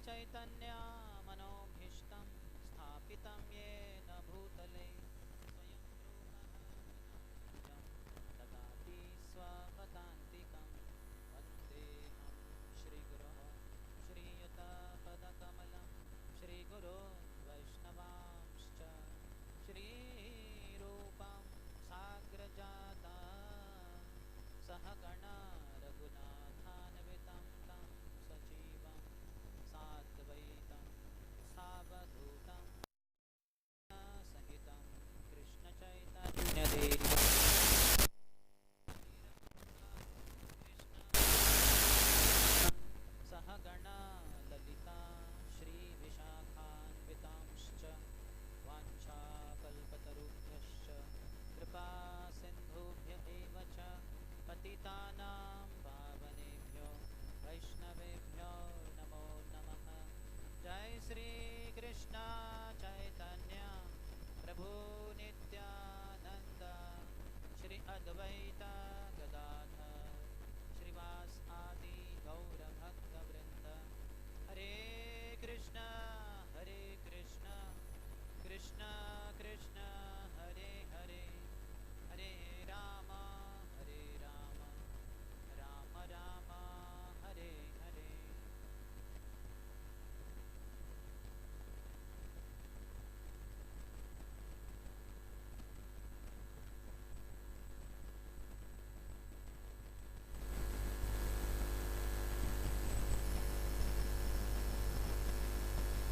चैतन्य मनोभीष्टं स्थापितं येन भूतले स्वयं ददाति स्वपदान्तिकं वन्देऽहं श्रीगुरोः श्रीयुतपदकमलं श्रीगुरोन् वैष्णवांश्च श्रीरूपं साग्रजाता सहगणा रघुनाथान्वितं तं सजीवं साद्वैतं सावधूतं सहितं कृष्णचैतन्यदेवं सहगणा ललिता श्रीविशाखान्वितांश्च वाञ्छाकल्पतरुभ्यश्च कृपा सिन्धुभ्य एव च पतितानां पावनेभ्यो वैष्णवेभ्यो नमो नमः। जय श्री कृष्ण चैतन्य प्रभु नित्यानंद श्री अद्वैत गदाधर श्रीवास आदि गौर भक्त वृंद। हरे Krishna Krishna Krishna Hare Hare Hare Ram Ram Ram Hare Hare.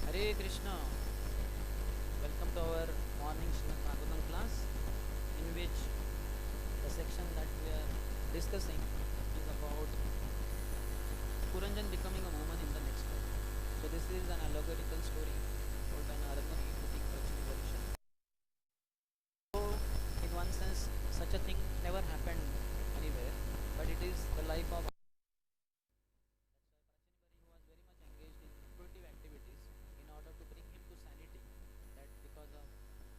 Hare Krishna. Welcome to our morning Srimad Bhagavatam class, in which the section that we are discussing is about Puranjan becoming a woman in the next life. So this is an allegorical story told by Narad Muni to King Prachini. So in one sense, such a thing never happened anywhere, but it is the life of who was very much engaged in fruitive activities in order to bring him to sanity. That because of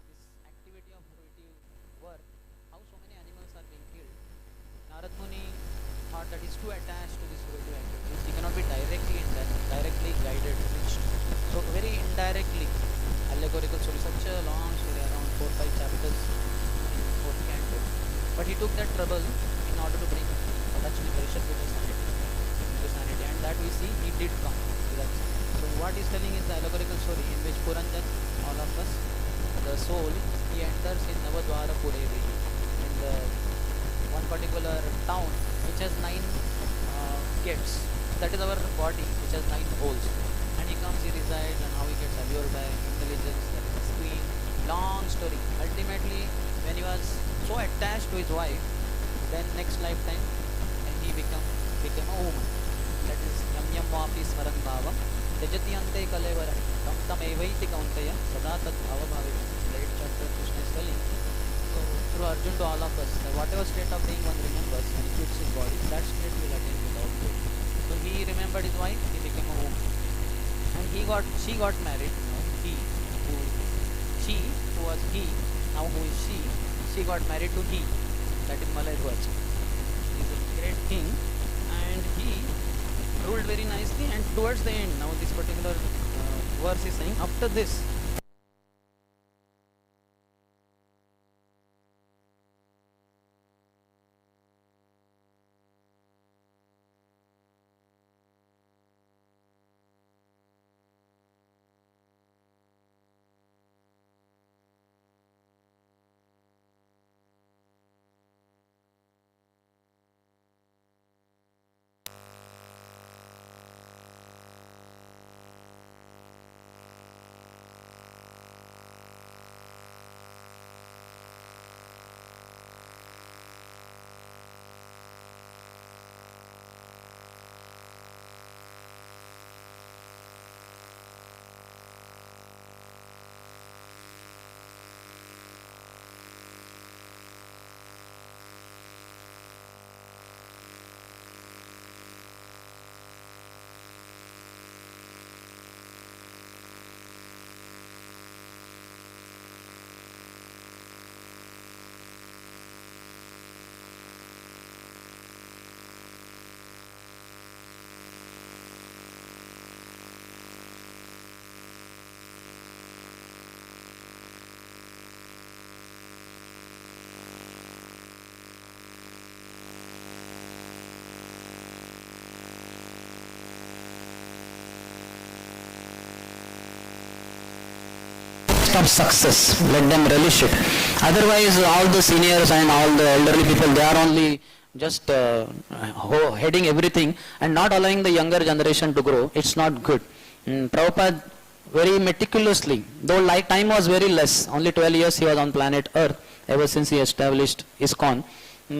this activity of fruitive work, how so many animals are being killed. Narad Muni thought that he's too attached to this fruitive activities. He cannot be directly guided, reached. So very indirectly, allegorical story, such a long story, around 4-5 chapters in 4th canto. But he took that trouble in order to bring Lakshmi Parishad to sanity, and that we see he did come to that. So what he's telling is the allegorical story in which Puranjan, all of us, the soul, he enters in Navadwara Purevi, in the one particular town which has 9 gates. That is our body, which has 9 holes. And he comes, he resides, and how he gets allured by intelligence, that is his queen. Long story. Ultimately, when he was so attached to his wife, then next lifetime, and he became a woman. That is yam yam vapi smaran bhavam tejati ante kalevara tam tam evaiti kauntaya sada tat bhava bhavi. Late chapter Krishna is telling. So through Arjun to all of us, that whatever state of being one remembers and he quits his body, that state will attain without fail. So he remembered his wife, he became a woman, and she got married. She who was he, now who is she got married to he, that is Malay Dhwaj. He is a great king, and he ruled very nicely. And towards the end, now this particular verse is saying, after this of success. Let them relish it. Otherwise, all the seniors and all the elderly people, they are only just heading everything and not allowing the younger generation to grow. It's not good. Prabhupada very meticulously, though time was very less, only 12 years he was on planet Earth ever since he established ISKCON,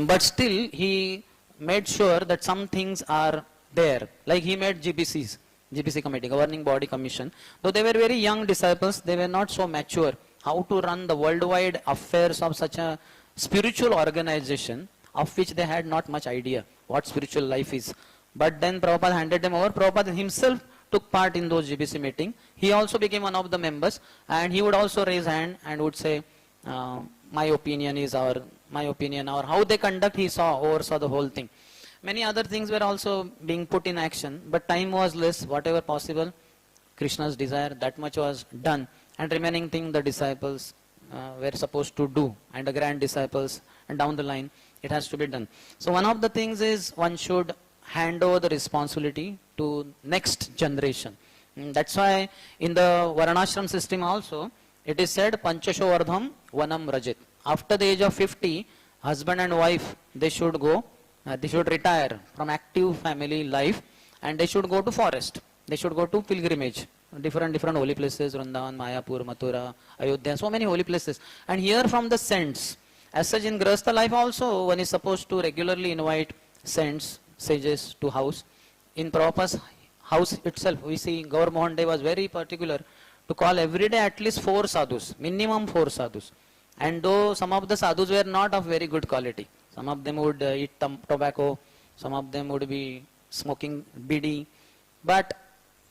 but still he made sure that some things are there. Like he made GBC committee, Governing Body Commission. Though they were very young disciples, they were not so mature how to run the worldwide affairs of such a spiritual organization, of which they had not much idea what spiritual life is. But then Prabhupada handed them over. Prabhupada himself took part in those GBC meetings. He also became one of the members, and he would also raise hand and would say, my opinion is my opinion, or how they conduct, he oversaw the whole thing. Many other things were also being put in action, but time was less. Whatever possible, Krishna's desire, that much was done, and remaining thing the disciples were supposed to do, and the grand disciples, and down the line it has to be done. So one of the things is one should hand over the responsibility to next generation. That's why in the Varnashram system also it is said Panchasho Vardham Vanam Rajit. After the age of 50, husband and wife, they should go, they should retire from active family life, and they should go to forest. They should go to pilgrimage, different holy places, Vrindavan, Mayapur, Mathura, Ayodhya, so many holy places, and hear from the saints. As such, in Grahastha life also, one is supposed to regularly invite saints, sages to house. In Prabhupada's house itself, we see Gaur Mohan Dey was very particular to call every day at least 4 sadhus, minimum 4 sadhus. And though some of the sadhus were not of very good quality, some of them would eat tobacco, some of them would be smoking bidi, but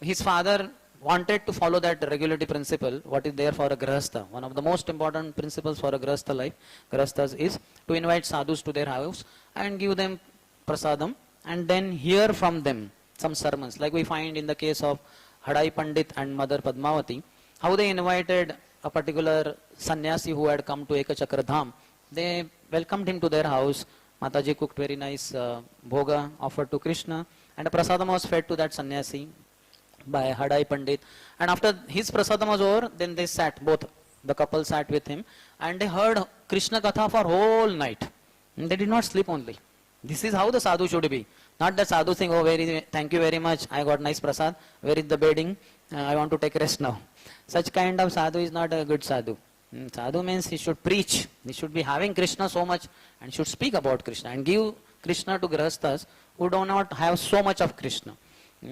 his father wanted to follow that regularity principle, what is there for a Grahastha. One of the most important principles for a Grahastha life, Grahasthas, is to invite sadhus to their house and give them prasadam, and then hear from them some sermons, like we find in the case of Hadai Pandit and Mother Padmavati, how they invited a particular sannyasi who had come to Ekachakra Dham. They welcomed him to their house. Mataji cooked very nice bhoga offered to Krishna, and a prasadam was fed to that sannyasi by Hadai Pandit. And after his prasadam was over, then they sat, both the couple sat with him, and they heard Krishna Katha for whole night. And they did not sleep only. This is how the sadhu should be. Not the sadhu saying, oh, thank you very much, I got nice prasad, where is the bedding, I want to take rest now. Such kind of sadhu is not a good sadhu. Sadhu means he should preach, he should be having Krishna so much, and should speak about Krishna, and give Krishna to Grahasthas who do not have so much of Krishna.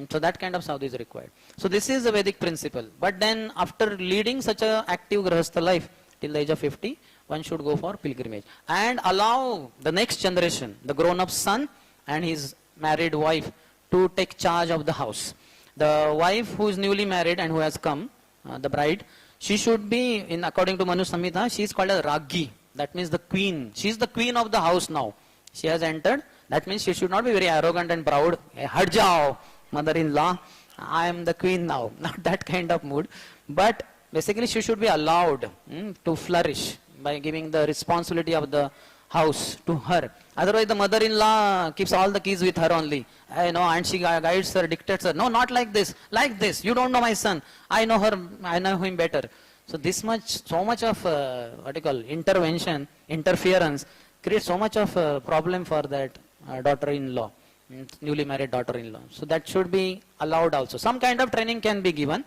So that kind of sadhu is required. So this is the Vedic principle. But then after leading such a active Grahastha life till the age of 50, one should go for pilgrimage and allow the next generation, the grown-up son and his married wife, to take charge of the house. The wife who is newly married and who has come, the bride, she should be, in according to Manu Samhita, she is called a Raggi. That means the queen. She is the queen of the house now. She has entered. That means she should not be very arrogant and proud. Hey, Hat jao, mother-in-law, I am the queen now. Not that kind of mood. But basically she should be allowed to flourish by giving the responsibility of the house to her. Otherwise the mother-in-law keeps all the keys with her only. I know, and she guides her, dictates her. No, not like this. Like this. You don't know my son. I know her. I know him better. So this much, so much of intervention, interference creates so much of a problem for that daughter-in-law, newly married daughter-in-law. So that should be allowed also. Some kind of training can be given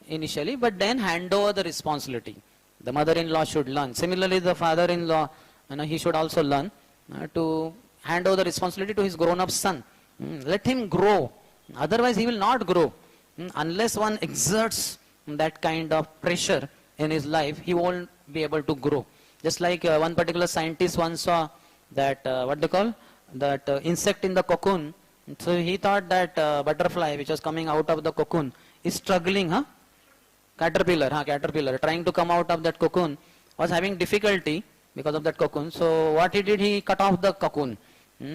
initially, but then hand over the responsibility. The mother-in-law should learn. Similarly, the father-in-law, he should also learn to hand over the responsibility to his grown-up son. Let him grow. Otherwise, he will not grow. Unless one exerts that kind of pressure in his life, he won't be able to grow. Just like one particular scientist once saw that, what they call, that insect in the cocoon. So he thought that butterfly which was coming out of the cocoon is struggling, caterpillar, trying to come out of that cocoon, was having difficulty because of that cocoon. So what he did, he cut off the cocoon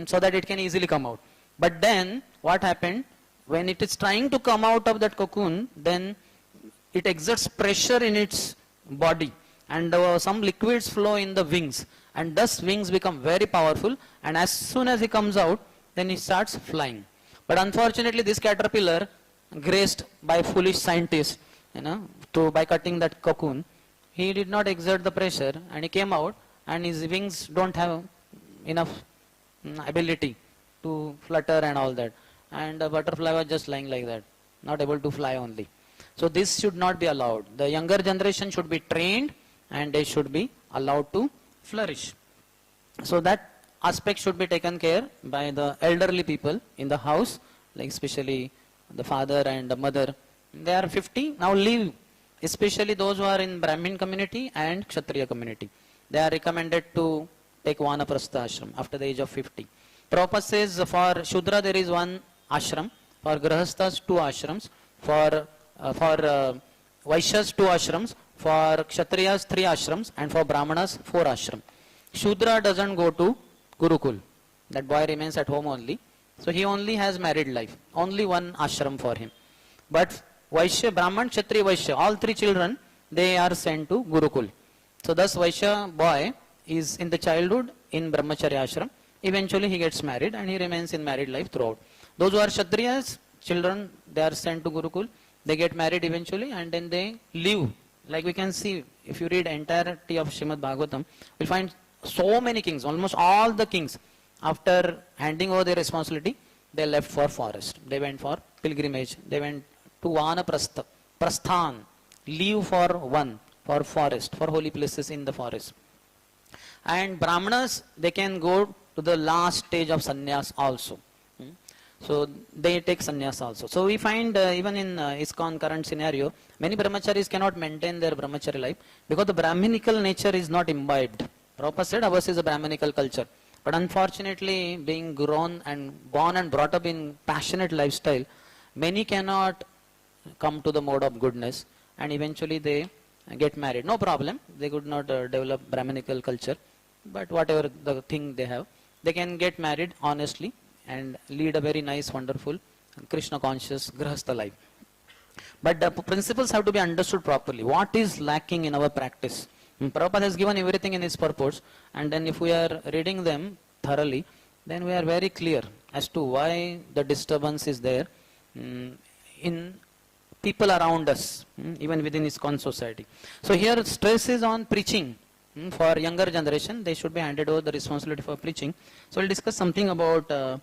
so that it can easily come out. But then what happened, when it is trying to come out of that cocoon, then it exerts pressure in its body, and some liquids flow in the wings, and thus wings become very powerful, and as soon as he comes out, then he starts flying. But unfortunately this caterpillar, graced by foolish scientists, by cutting that cocoon, he did not exert the pressure and he came out and his wings don't have enough ability to flutter and all that. And the butterfly was just lying like that, not able to fly only. So this should not be allowed. The younger generation should be trained and they should be allowed to flourish. So that aspect should be taken care by the elderly people in the house, like especially the father and the mother. They are 50, now leave, especially those who are in Brahmin community and Kshatriya community. They are recommended to take Vanaprastha ashram after the age of 50. Prabhupada says for Shudra there is one ashram, for Grahasthas 2 ashrams, for Vaishyas 2 ashrams, for Kshatriyas 3 ashrams, and for Brahmanas 4 ashrams. Shudra doesn't go to Gurukul. That boy remains at home only. So he only has married life. Only one ashram for him. But Vaishya, Brahman, Kshatriya, Vaishya, all 3 children, they are sent to Gurukul. So thus Vaishya boy is in the childhood in Brahmacharya ashram. Eventually he gets married and he remains in married life throughout. Those who are Kshatriyas, children, they are sent to Gurukul. They get married eventually and then they live. Like we can see, if you read entirety of Srimad Bhagavatam, you'll find so many kings, almost all the kings, after handing over their responsibility, they left for forest. They went for pilgrimage. They went to Vanaprastha, Prasthan, leave for forest, for holy places in the forest. And Brahmanas, they can go to the last stage of sannyas also. So they take sannyas also. So we find even in ISKCON current scenario, many brahmacharis cannot maintain their brahmachari life because the brahminical nature is not imbibed. Prabhupada said ours is a brahminical culture. But unfortunately, being grown and born and brought up in passionate lifestyle, many cannot come to the mode of goodness and eventually they get married. No problem, they could not develop brahminical culture, but whatever the thing they have, they can get married honestly and lead a very nice, wonderful, Krishna conscious Grahastha life. But the principles have to be understood properly. What is lacking in our practice? Prabhupada has given everything in his purports, and then if we are reading them thoroughly, then we are very clear as to why the disturbance is there in people around us, even within ISKCON society. So here stress is on preaching. For younger generation, they should be handed over the responsibility for preaching. So we'll discuss something about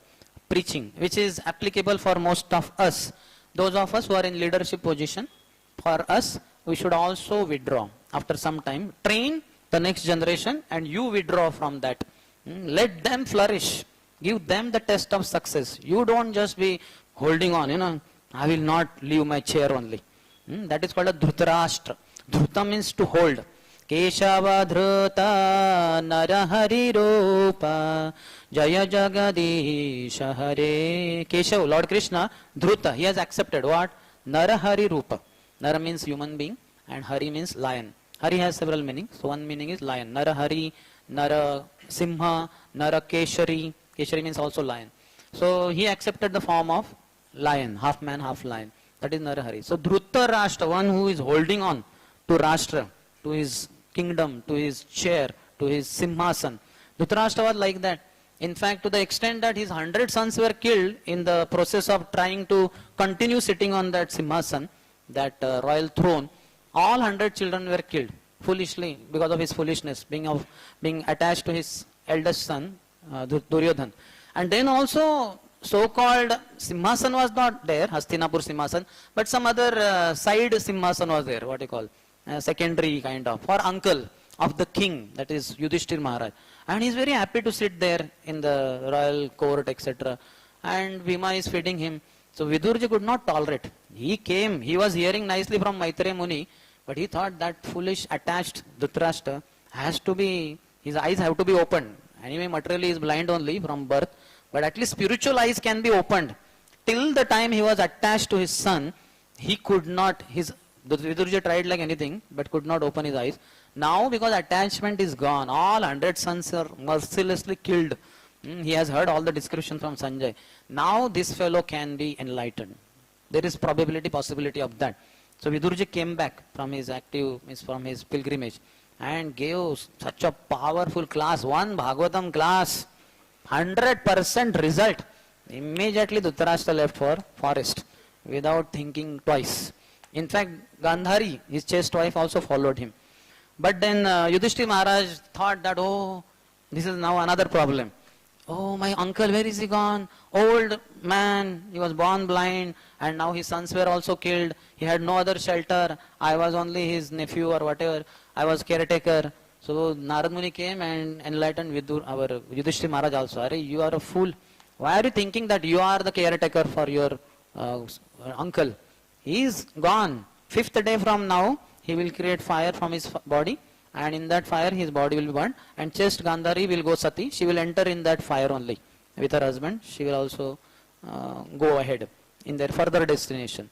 preaching, which is applicable for most of us. Those of us who are in leadership position, for us, we should also withdraw after some time, train the next generation and you withdraw from that. Let them flourish. Give them the test of success. You don't just be holding on, I will not leave my chair only. That is called a Dhritarashtra. Dhruta means to hold. Keshava dhruta narahari rupa jaya jagadisha hare. Keshav, Lord Krishna, Dhruta, he has accepted what? Narahari rupa. Nara means human being and Hari means lion. Hari has several meanings. So one meaning is lion. Narahari, Nara Simha, Nara Keshari. Keshari means also lion. So he accepted the form of lion, half man, half lion. That is Narahari. So Dhruta Rashtra, one who is holding on to Rashtra, to his kingdom, to his chair, to his Simhasan. Dhritarashtra was like that. In fact, to the extent that his 100 sons were killed in the process of trying to continue sitting on that Simhasan, that royal throne, all 100 children were killed foolishly because of his foolishness, being attached to his eldest son, Duryodhan. And then also, so-called Simhasan was not there, Hastinapur Simhasan, but some other side Simhasan was there, what you call, secondary kind of, or uncle of the king, that is Yudhishthir Maharaj. And he is very happy to sit there in the royal court, etc. And Bhima is feeding him. So Vidurji could not tolerate. He came, he was hearing nicely from Maitreya Muni, but he thought that foolish attached Dhritarashtra has to be, his eyes have to be opened. Anyway, materially he is blind only from birth, but at least spiritual eyes can be opened. Till the time he was attached to his son, he could not, Vidurji tried like anything, but could not open his eyes. Now because attachment is gone, all 100 sons are mercilessly killed. He has heard all the description from Sanjay. Now this fellow can be enlightened. There is possibility of that. So Vidurji came back from his from his pilgrimage and gave such a powerful class, one Bhagavatam class, 100% result. Immediately Dhritarashtra left for forest without thinking twice. In fact, Gandhari, his chaste wife, also followed him. But then Yudhishthir Maharaj thought that, oh, this is now another problem. Oh, my uncle, where is he gone? Old man, he was born blind, and now his sons were also killed. He had no other shelter. I was only his nephew or whatever. I was caretaker. So Narad Muni came and enlightened our Yudhishthir Maharaj also. Are you are a fool. Why are you thinking that you are the caretaker for your uncle? He is gone. 5th day from now, he will create fire from his body, and in that fire his body will be burned, and chaste Gandhari will go Sati. She will enter in that fire only with her husband. She will also go ahead in their further destination.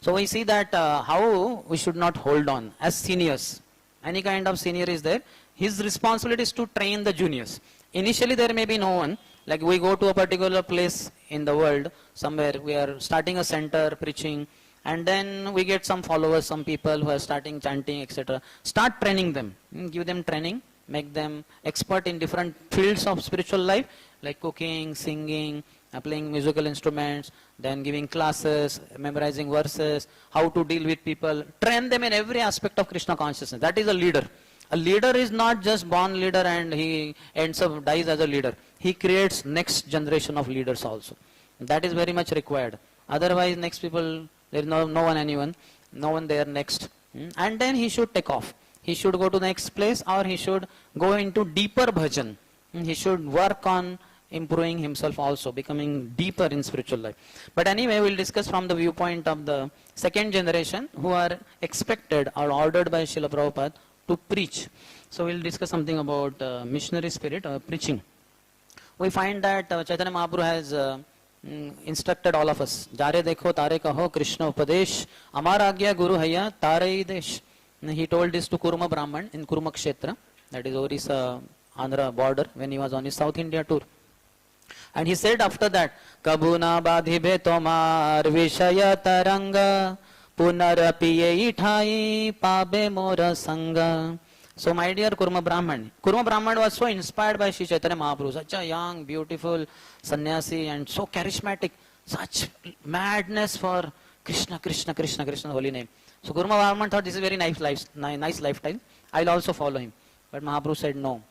So we see that how we should not hold on as seniors. Any kind of senior is there. His responsibility is to train the juniors. Initially there may be no one. Like we go to a particular place in the world, somewhere we are starting a center preaching, and then we get some followers, some people who are starting chanting, etc. Start training them. Give them training, make them expert in different fields of spiritual life, like cooking, singing, playing musical instruments, then giving classes, memorizing verses, how to deal with people. Train them in every aspect of Krishna consciousness. That is a leader. A leader is not just born leader and he ends up dies as a leader. He creates next generation of leaders also. That is very much required. Otherwise, next people, there is no one there next. And then he should take off. He should go to the next place, or he should go into deeper bhajan. He should work on improving himself also, becoming deeper in spiritual life. But anyway, we'll discuss from the viewpoint of the second generation who are expected or ordered by Srila Prabhupada to preach. So we'll discuss something about missionary spirit or preaching. We find that Chaitanya Mahaprabhu has instructed all of us. Jare dekho tare kaho Krishna upadesh amara agya guru haya tare desh. He told this to Kurma Brahman in Kurma Kshetra, that is Orissa Andhra border, when he was on his South India tour. And he said after that, Kabuna badhibe tomar vishaya taranga punarapiye ithai pabe mora sanga. So my dear Kurma Brahman was so inspired by Sri Chaitanya Mahaprabhu, such a young, beautiful sannyasi and so charismatic, such madness for Krishna, Krishna, Krishna, Krishna, holy name. So Kurma Brahman thought this is very nice lifestyle, I'll also follow him. But Mahaprabhu said, no,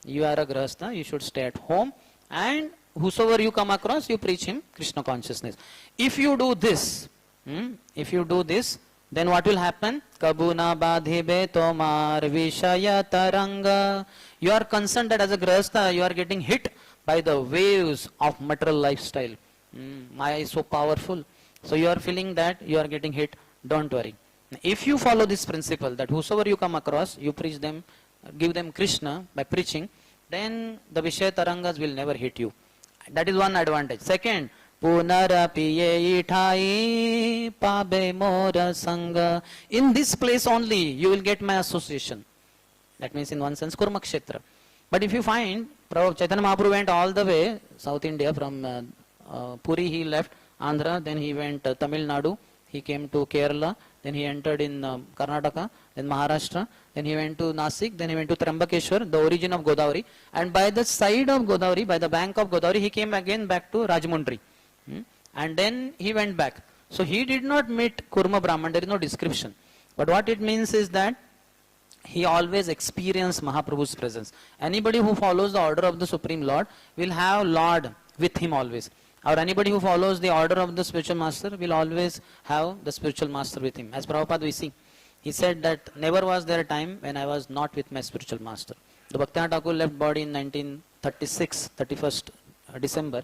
you are a grahastha, you should stay at home, and whosoever you come across, you preach him Krishna consciousness. If you do this, then what will happen? Kabuna badhibe tomar vishaya taranga. You are concerned that as a grahastha, you are getting hit by the waves of material lifestyle. Maya is so powerful. So you are feeling that you are getting hit. Don't worry. If you follow this principle, that whosoever you come across, you preach them, give them Krishna by preaching, then the Vishaya Tarangas will never hit you. That is one advantage. Second, Punarapiye ithai pabe mora sanga. In this place only you will get my association. That means in one sense Kurma Kshetra. But if you find Chaitanya Mahaprabhu went all the way South India, from Puri he left Andhra, then he went Tamil Nadu, he came to Kerala, then he entered in Karnataka, then Maharashtra, then he went to Nasik, then he went to Trambakeshwar, the origin of Godavari, and by the side of Godavari, by the bank of Godavari, he came again back to Rajmundry. And then he went back. So he did not meet Kurma Brahman, there is no description. But what it means is that he always experienced Mahaprabhu's presence. Anybody who follows the order of the Supreme Lord will have Lord with him always. Or anybody who follows the order of the spiritual master will always have the spiritual master with him. As Prabhupada we see, he said that never was there a time when I was not with my spiritual master. The Bhaktivinoda Thakur left body in 1936, 31st December.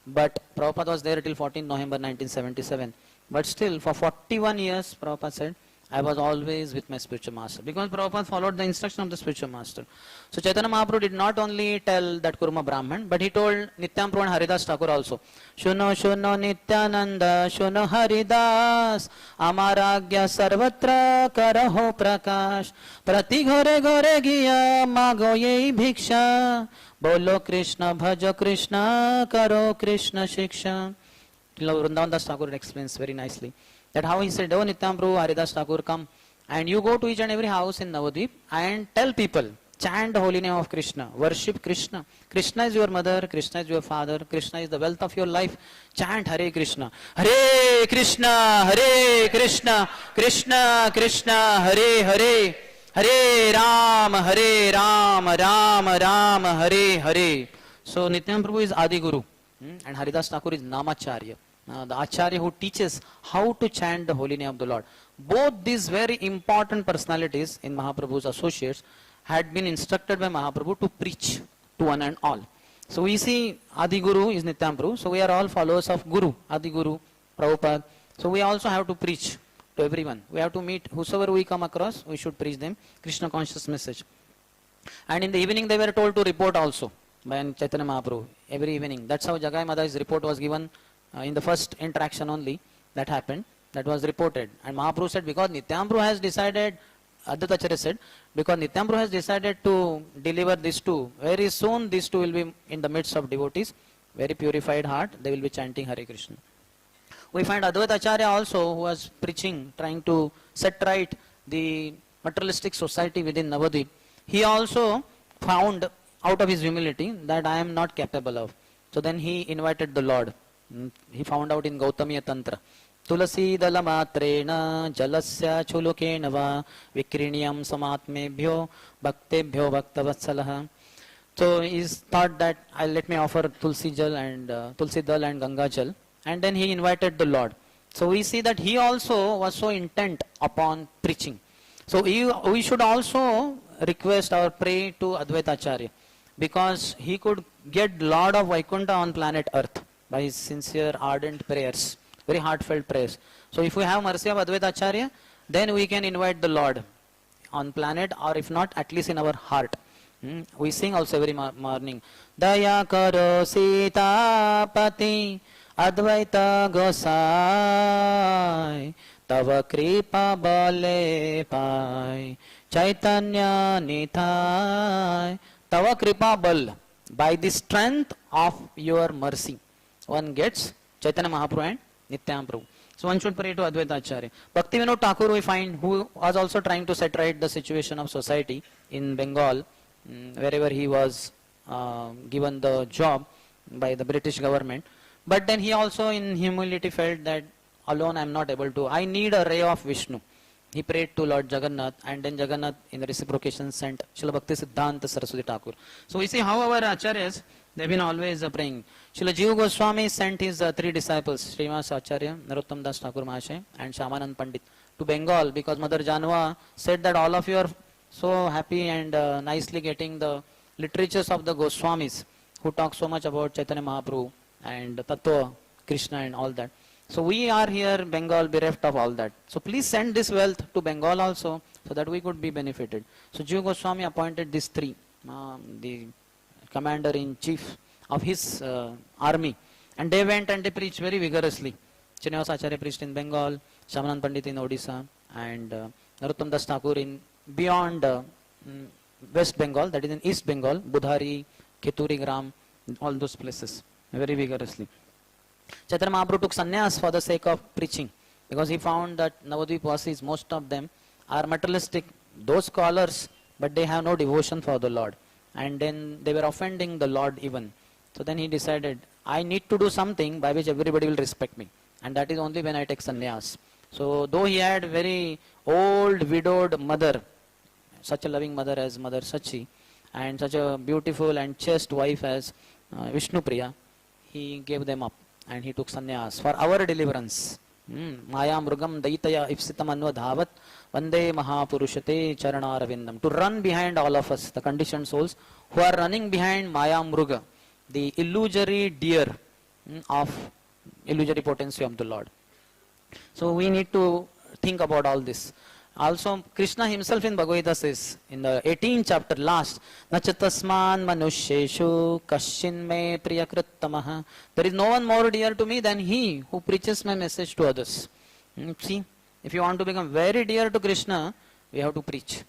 But Prabhupada was there till 14 November 1977. But still, for 41 years, Prabhupada said, I was always with my spiritual master. Because Prabhupada followed the instruction of the spiritual master. So Chaitanya Mahaprabhu did not only tell that Kurma Brahman, but he told Nityam Prabhu and Haridas Thakur also. Shuno Shuno Nityananda, Shuno Haridas, Amaragya Sarvatra Karaho Prakash, Prati Ghore Ghore Giya Mago Yei Bhiksha, Bolo Krishna Bhajo Krishna, Karo Krishna Shiksha. Vrindavan Das Thakur explains very nicely that how he said, oh Nityam Prabhu, Haridas Thakur, come and you go to each and every house in Navadvip and tell people, chant the holy name of Krishna, worship Krishna. Krishna is your mother, Krishna is your father, Krishna is the wealth of your life. Chant Hare Krishna, Hare Krishna, Hare Krishna, Krishna Krishna, Hare Hare, Hare Ram, Ram Ram, Hare Hare. So Nityananda Prabhu is Adi Guru, and Haridas Thakur is Namacharya, the Acharya who teaches how to chant the holy name of the Lord. Both these very important personalities in Mahaprabhu's associates had been instructed by Mahaprabhu to preach to one and all. So we see Adi Guru is Nityananda Prabhu, so we are all followers of Guru, Adi Guru, Prabhupada. So we also have to preach to everyone. We have to meet whosoever we come across, we should preach them Krishna conscious message. And in the evening they were told to report also by Chaitanya Mahaprabhu every evening. That's how Jagai Madai's report was given in the first interaction only that happened. That was reported. And Mahaprabhu said, because Nityananda Prabhu has decided, Advaita Acharya said, because Nityananda Prabhu has decided to deliver these two, very soon these two will be in the midst of devotees, very purified heart, they will be chanting Hare Krishna. We find Advaita Acharya also, who was preaching, trying to set right the materialistic society within Navadvip. He also found out of his humility that I am not capable of. So then he invited the Lord. He found out in Gautamiya Tantra. Tulasi dalamatrena jalasya chulukena va vikriniyam samatmebhyo bhaktebhyo bhaktavatsalaha. So he thought that let me offer Tulsi Jal and Tulsi Dal and Ganga Jal. And then he invited the Lord. So we see that he also was so intent upon preaching. So we should also request or pray to Advaita Acharya, because he could get Lord of Vaikuntha on planet Earth by his sincere, ardent prayers, very heartfelt prayers. So if we have mercy of Advaita Acharya, then we can invite the Lord on planet, or if not, at least in our heart. We sing also every morning, Daya karo Sita Pati Advaita Gosai Tava Kripa Bale Pai Chaitanya Nithai. Tava Kripa Bal, by the strength of your mercy, one gets Chaitanya Mahaprabhu and Nityananda Prabhu. So one should pray to Advaita Acharya. Bhaktivinoda Thakur we find, who was also trying to set right the situation of society in Bengal, wherever he was given the job by the British government. But then he also in humility felt that alone I am not able to, I need a ray of Vishnu. He prayed to Lord Jagannath, and then Jagannath in the reciprocation sent Srila Bhakti Siddhanta Saraswati Thakur. So we see how our acharyas, they have been always praying. Srila Jiva Goswami sent his three disciples, Srimad Acharya, Narottam Das Thakur Mahasaya and Shyamanand Pandit, to Bengal, because Mother Janva said that all of you are so happy and nicely getting the literatures of the Goswamis, who talk so much about Chaitanya Mahaprabhu and Tattva, Krishna and all that. So we are here, Bengal, bereft of all that. So please send this wealth to Bengal also, so that we could be benefited. So Jiva Goswami appointed these three, the commander-in-chief of his army. And they went and they preached very vigorously. Srinivas Acharya preached in Bengal, Shyamanand Pandit in Odisha, and Narottam Das Thakur in beyond West Bengal, that is in East Bengal, Budhari, Keturi Gram, all those places, very vigorously. Chaitanya Mahaprabhu took sannyas for the sake of preaching, because he found that Navadvipasis, most of them are materialistic, those scholars, but they have no devotion for the Lord. And then they were offending the Lord even. So then he decided, I need to do something by which everybody will respect me. And that is only when I take sannyas. So though he had very old widowed mother, such a loving mother as Mother Sachi, and such a beautiful and chaste wife as Vishnupriya, he gave them up and he took sannyas for our deliverance. Maya Mrugam Daitaya Ipsitam Anva Dhavat Vande Mahapurushate Charanaravindam. To run behind all of us, the conditioned souls who are running behind Maya Mruga, the illusory deer of illusory potency of the Lord. So we need to think about all this. Also, Krishna himself in Bhagavad Gita says, in the 18th chapter, last, Nachatasman manusheshu kashin me priyakrittamaha. There is no one more dear to me than he who preaches my message to others. See, if you want to become very dear to Krishna, we have to preach.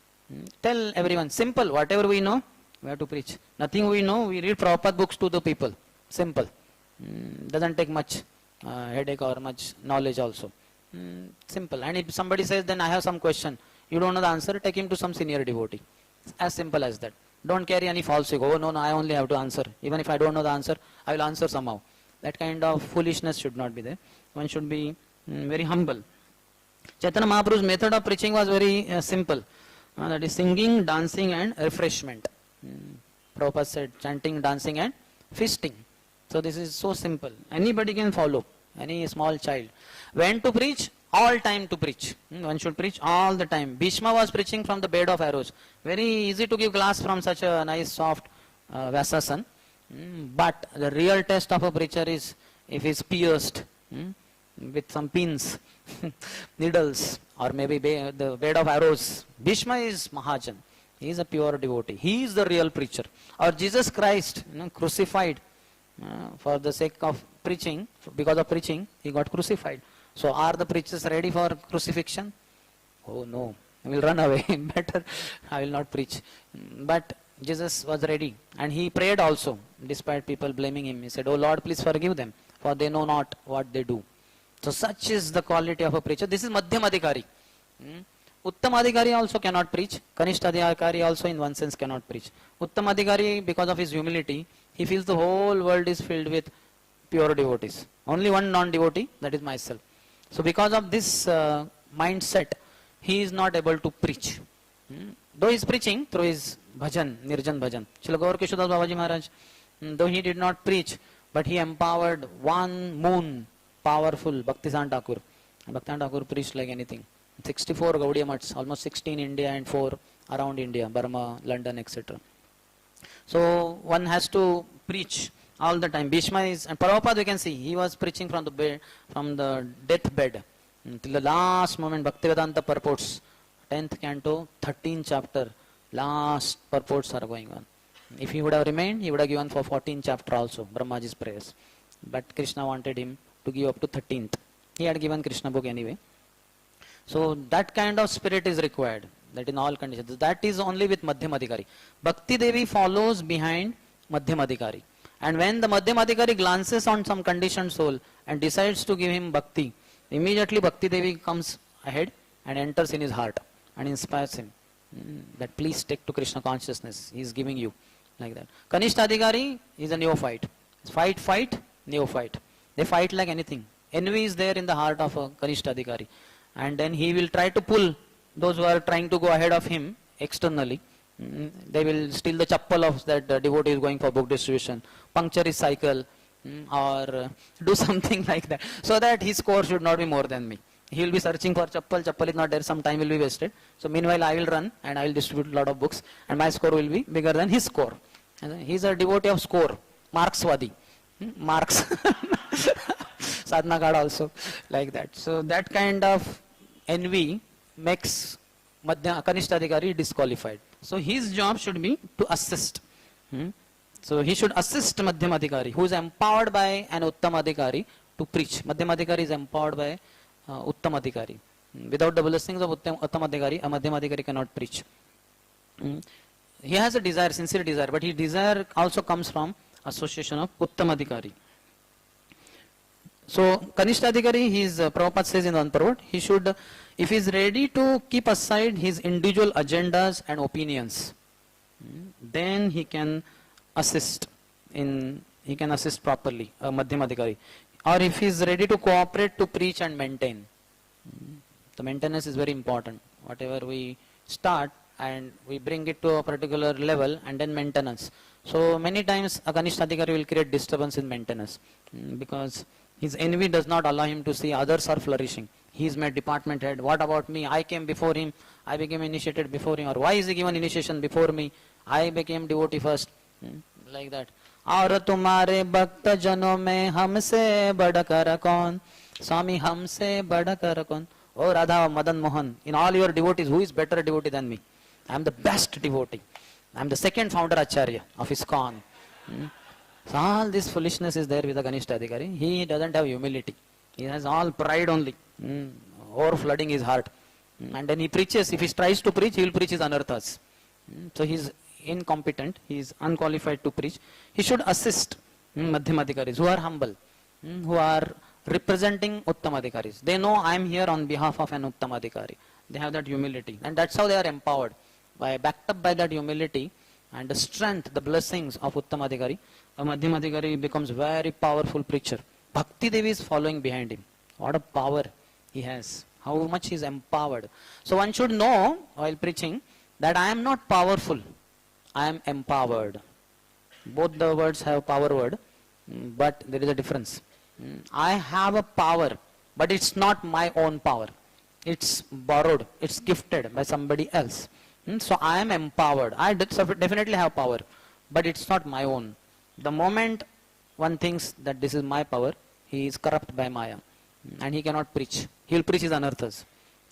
Tell everyone, simple, whatever we know, we have to preach. Nothing we know, we read Prabhupada books to the people. Simple. Doesn't take much headache or much knowledge also. Simple. And if somebody says, then I have some question, you don't know the answer, take him to some senior devotee. As simple as that. Don't carry any false ego. Oh, no, I only have to answer. Even if I don't know the answer, I will answer somehow. That kind of foolishness should not be there. One should be very humble. Chaitanya Mahaprabhu's method of preaching was very simple. That is singing, dancing and refreshment. Prabhupada said chanting, dancing and feasting. So this is so simple. Anybody can follow, any small child. When to preach? All time to preach. One should preach all the time. Bhishma was preaching from the bed of arrows. Very easy to give class from such a nice soft Vyasasan. But the real test of a preacher is if he is pierced with some pins, needles, or maybe the bed of arrows. Bhishma is Mahajan. He is a pure devotee. He is the real preacher. Or Jesus Christ, crucified for the sake of preaching, because of preaching, he got crucified. So are the preachers ready for crucifixion? Oh no, I will run away. Better I will not preach. But Jesus was ready, and he prayed also, despite people blaming him. He said, "Oh Lord, please forgive them, for they know not what they do." So such is the quality of a preacher. This is Madhyamadhikari. Uttamadhikari also cannot preach. Kanishtadhikari also in one sense cannot preach. Uttamadhikari, because of his humility, he feels the whole world is filled with pure devotees. Only one non-devotee, that is myself. So because of this mindset, he is not able to preach. Though he is preaching through his bhajan, Nirjan bhajan. Srila Gaur Kishodas Babaji Maharaj, though he did not preach, but he empowered one moon, powerful Bhaktisan Thakur. Bhaktisan Thakur preached like anything. 64 Gaudiya Mats, almost 16 in India and 4 around India, Burma, London, etc. So one has to preach all the time. Bhishma is, and Prabhupada we can see, he was preaching from the bed, from the deathbed till the last moment. Bhaktivedanta purports, 10th canto, 13th chapter, last purports are going on. If he would have remained, he would have given for 14th chapter also, Brahmaji's prayers. But Krishna wanted him to give up to 13th. He had given Krishna book anyway. So that kind of spirit is required, that in all conditions. That is only with Madhyamadhikari. Bhakti Devi follows behind Madhyamadhikari. And when the Madhyamadhikari glances on some conditioned soul and decides to give him bhakti, immediately Bhakti Devi comes ahead and enters in his heart and inspires him. That please take to Krishna consciousness. He is giving you like that. Kanishtadhikari is a neophyte. Fight, neophyte. They fight like anything. Envy is there in the heart of a Kanishtadhikari. And then he will try to pull those who are trying to go ahead of him externally. They will steal the chappal of that devotee is going for book distribution, puncture his cycle, or do something like that, so that his score should not be more than me. He will be searching for chappal is not there, some time will be wasted. So meanwhile I will run and I will distribute a lot of books and my score will be bigger than his score. He is a devotee of score, Marxwadi. Marx. Sadhana card also like that. So that kind of envy makes Kanishtadhikari disqualified. So his job should be to assist. So he should assist Madhyamadhikari, who is empowered by an Uttamadhikari to preach. Madhyamadhikari is empowered by Uttamadhikari. Without the blessings of Uttamadhikari, a Madhyamadhikari cannot preach. He has a desire, sincere desire, but his desire also comes from association of Uttamadhikari. So Kanishtadhikari, Prabhupada says in one parvot, he should, if he is ready to keep aside his individual agendas and opinions, then he can assist properly, a Madhyamadhikari. Or if he is ready to cooperate to preach and maintain. The maintenance is very important. Whatever we start and we bring it to a particular level and then maintenance. So many times a Kanishtadhikari will create disturbance in maintenance because his envy does not allow him to see others are flourishing. He is my department head. What about me? I came before him. I became initiated before him. Or why is he given initiation before me? I became devotee first. Like that. और तुम्हारे भक्त जनों में हमसे बढ़कर कौन? Swami, हमसे बढ़कर कौन? Oh Radha, Madan Mohan, in all your devotees, who is better devotee than me? I am the best devotee. I am the second founder Acharya of ISKCON. So all this foolishness is there with the Kanishtadhikari. He doesn't have humility. He has all pride only, overflooding his heart. And then he preaches. If he tries to preach, he will preach his anarthas. So he is incompetent. He is unqualified to preach. He should assist Madhyamadhikaris who are humble, who are representing Uttamadhikaris. They know I am here on behalf of an Uttamadhikari. They have that humility. And that's how they are empowered. Backed up by that humility and the strength, the blessings of Uttamadhikari, a Madhyamadhikari becomes very powerful preacher. Bhakti Devi is following behind him. What a power he has. How much he is empowered. So one should know while preaching that I am not powerful, I am empowered. Both the words have power word, but there is a difference. I have a power, but it's not my own power. It's borrowed, it's gifted by somebody else. So I am empowered. I definitely have power, but it's not my own. The moment one thinks that this is my power, he is corrupt by Maya, and he cannot preach. He will preach his anarthas.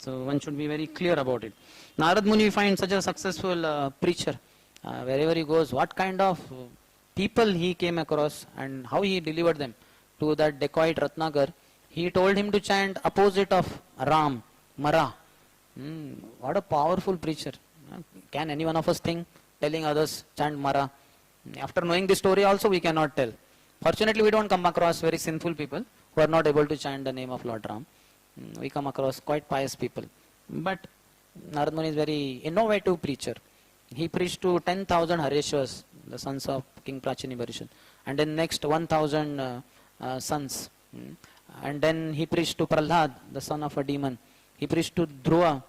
So one should be very clear about it. Narad Muni, we find such a successful preacher. Wherever he goes, what kind of people he came across and how he delivered them to that dacoit Ratnakar. He told him to chant opposite of Ram, Mara. What a powerful preacher. Can any one of us think telling others chant Mara? After knowing this story also we cannot tell. Fortunately we don't come across very sinful people who are not able to chant the name of Lord Ram. We come across quite pious people. But Narad Muni is very innovative preacher. He preached to 10,000 Hareshwas, the sons of King Prachini Barishan, and then next 1,000 sons. And then he preached to Prahlad, the son of a demon. He preached to Dhruva,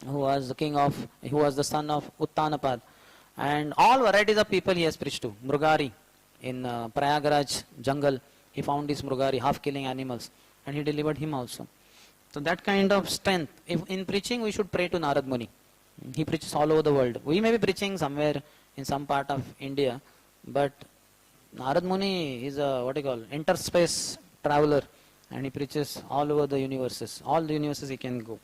who was the son of Uttanapad. And all varieties of people he has preached to. Mrugari, in Prayagraj jungle, he found this Mrugari, half killing animals, and he delivered him also. So that kind of strength. If in preaching we should pray to Narad Muni. He preaches all over the world. We may be preaching somewhere in some part of India, but Narad Muni is a interspace traveler, and he preaches all over the universes. All the universes he can go.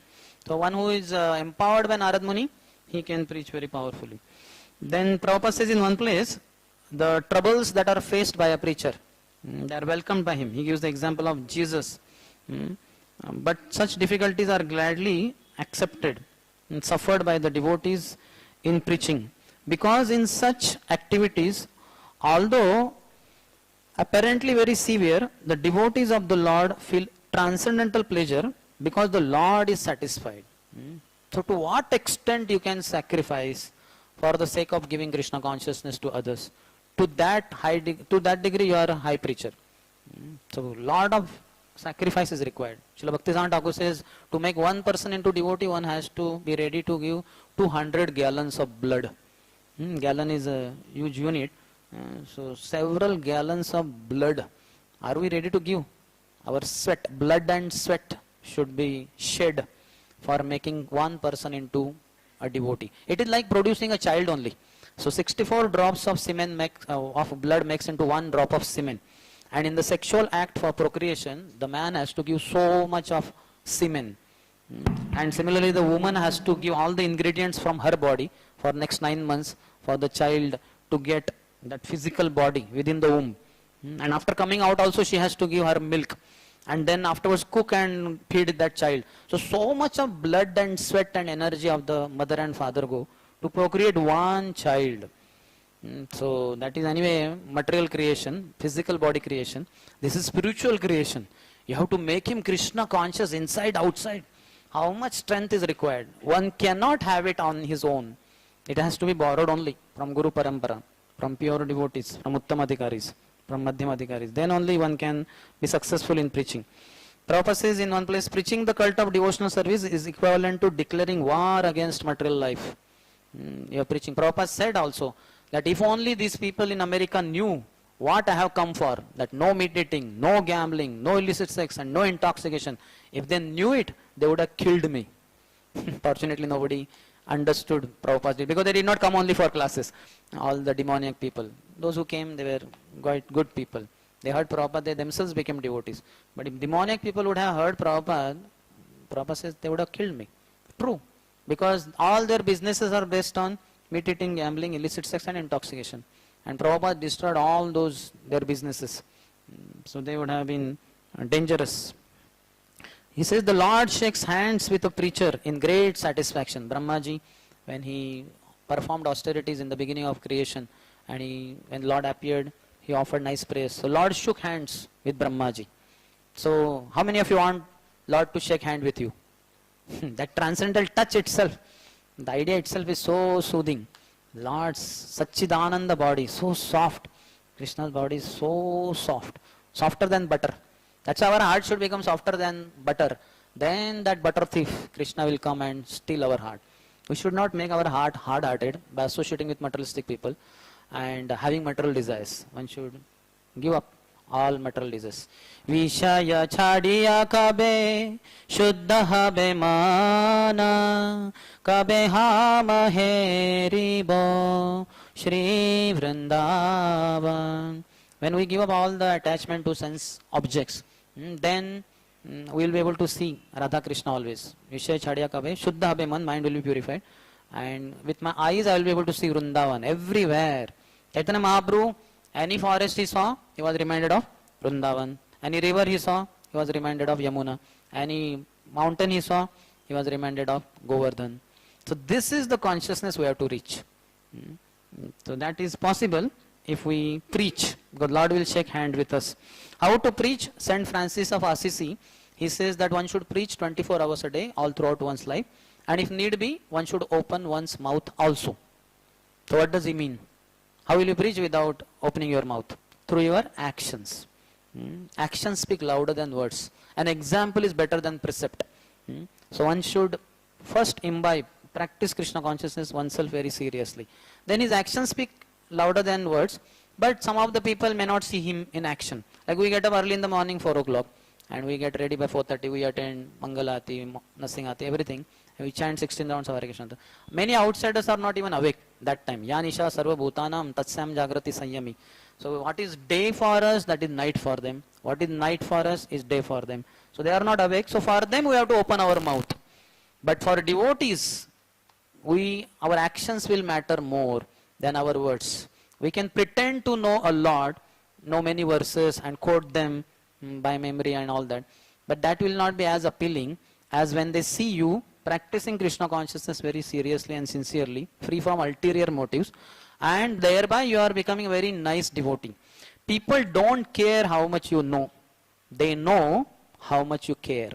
So one who is empowered by Narad Muni, he can preach very powerfully. Then Prabhupada says in one place, the troubles that are faced by a preacher, they are welcomed by him. He gives the example of Jesus. But such difficulties are gladly accepted and suffered by the devotees in preaching. Because in such activities, although apparently very severe, the devotees of the Lord feel transcendental pleasure because the Lord is satisfied. So to what extent you can sacrifice for the sake of giving Krishna consciousness to others? To that degree you are a high preacher. So lot of sacrifice is required. Srila Bhaktisiddhanta Thakur says, to make one person into devotee, one has to be ready to give 200 gallons of blood. Gallon is a huge unit. So several gallons of blood. Are we ready to give? Our sweat, blood and sweat should be shed for making one person into a devotee. It is like producing a child only. So 64 drops of semen of blood makes into one drop of semen. And in the sexual act for procreation, the man has to give so much of semen. And similarly, the woman has to give all the ingredients from her body for next 9 months for the child to get that physical body within the womb. And after coming out also, she has to give her milk. And then afterwards cook and feed that child. So much of blood and sweat and energy of the mother and father go to procreate one child. So that is anyway material creation, physical body creation. This is spiritual creation. You have to make him Krishna conscious inside, outside. How much strength is required? One cannot have it on his own. It has to be borrowed only from Guru Parampara, from pure devotees, from Uttamadhikaris, from Madhyamadhikaris. Then only one can be successful in preaching. Prabhupada says in one place, preaching the cult of devotional service is equivalent to declaring war against material life. You are preaching. Prabhupada said also that if only these people in America knew what I have come for, that no meat eating, no gambling, no illicit sex and no intoxication, if they knew it, they would have killed me. Fortunately, nobody understood Prabhupada because they did not come only for classes. All the demoniac people, those who came, they were quite good people. They heard Prabhupada, they themselves became devotees. But if demoniac people would have heard Prabhupada, Prabhupada says they would have killed me. True. Because all their businesses are based on meat eating, gambling, illicit sex and intoxication. And Prabhupada destroyed all those, their businesses. So they would have been dangerous. He says the Lord shakes hands with a preacher in great satisfaction. Brahmaji, when he performed austerities in the beginning of creation, and when Lord appeared, he offered nice prayers. So Lord shook hands with Brahmaji. So how many of you want Lord to shake hand with you? That transcendental touch itself, the idea itself is so soothing. Lord's Satchidananda body, so soft. Krishna's body is so soft, softer than butter. That's why our heart should become softer than butter. Then that butter thief, Krishna, will come and steal our heart. We should not make our heart hard-hearted by associating with materialistic people and having material desires. One should give up all material desires. Vishaya chadiya kabe shuddha habe mana kabe hama heribo Shri Vrindavan. When we give up all the attachment to sense objects, then we will be able to see Radha Krishna always. Vishaya chadiya kabe shuddha habe man, mind will be purified. And with my eyes I will be able to see Vrindavan everywhere. Chaitanya Mahaprabhu, any forest he saw, he was reminded of Vrindavan. Any river he saw, he was reminded of Yamuna. Any mountain he saw, he was reminded of Govardhan. So this is the consciousness we have to reach. So that is possible if we preach. God Lord will shake hand with us. How to preach? Saint Francis of Assisi, he says that one should preach 24 hours a day all throughout one's life. And if need be, one should open one's mouth also. So what does he mean? How will you preach without opening your mouth? Through your actions. Actions speak louder than words. An example is better than precept. So one should first imbibe, practice Krishna consciousness oneself very seriously. Then his actions speak louder than words, but some of the people may not see him in action. Like we get up early in the morning, 4 o'clock, and we get ready by 4:30, we attend Mangalati, Nasingati, everything. We chant 16 rounds of Hare Krishna. Many outsiders are not even awake that time. Yanisha sarva bhutanam tatsam jagrati sanyami. So what is day for us, that is night for them. What is night for us is day for them. So they are not awake. So for them we have to open our mouth. But for devotees, our actions will matter more than our words. We can pretend to know a lot, know many verses and quote them by memory and all that. But that will not be as appealing as when they see you practicing Krishna consciousness very seriously and sincerely, free from ulterior motives, and thereby you are becoming a very nice devotee. People don't care how much you know. They know how much you care.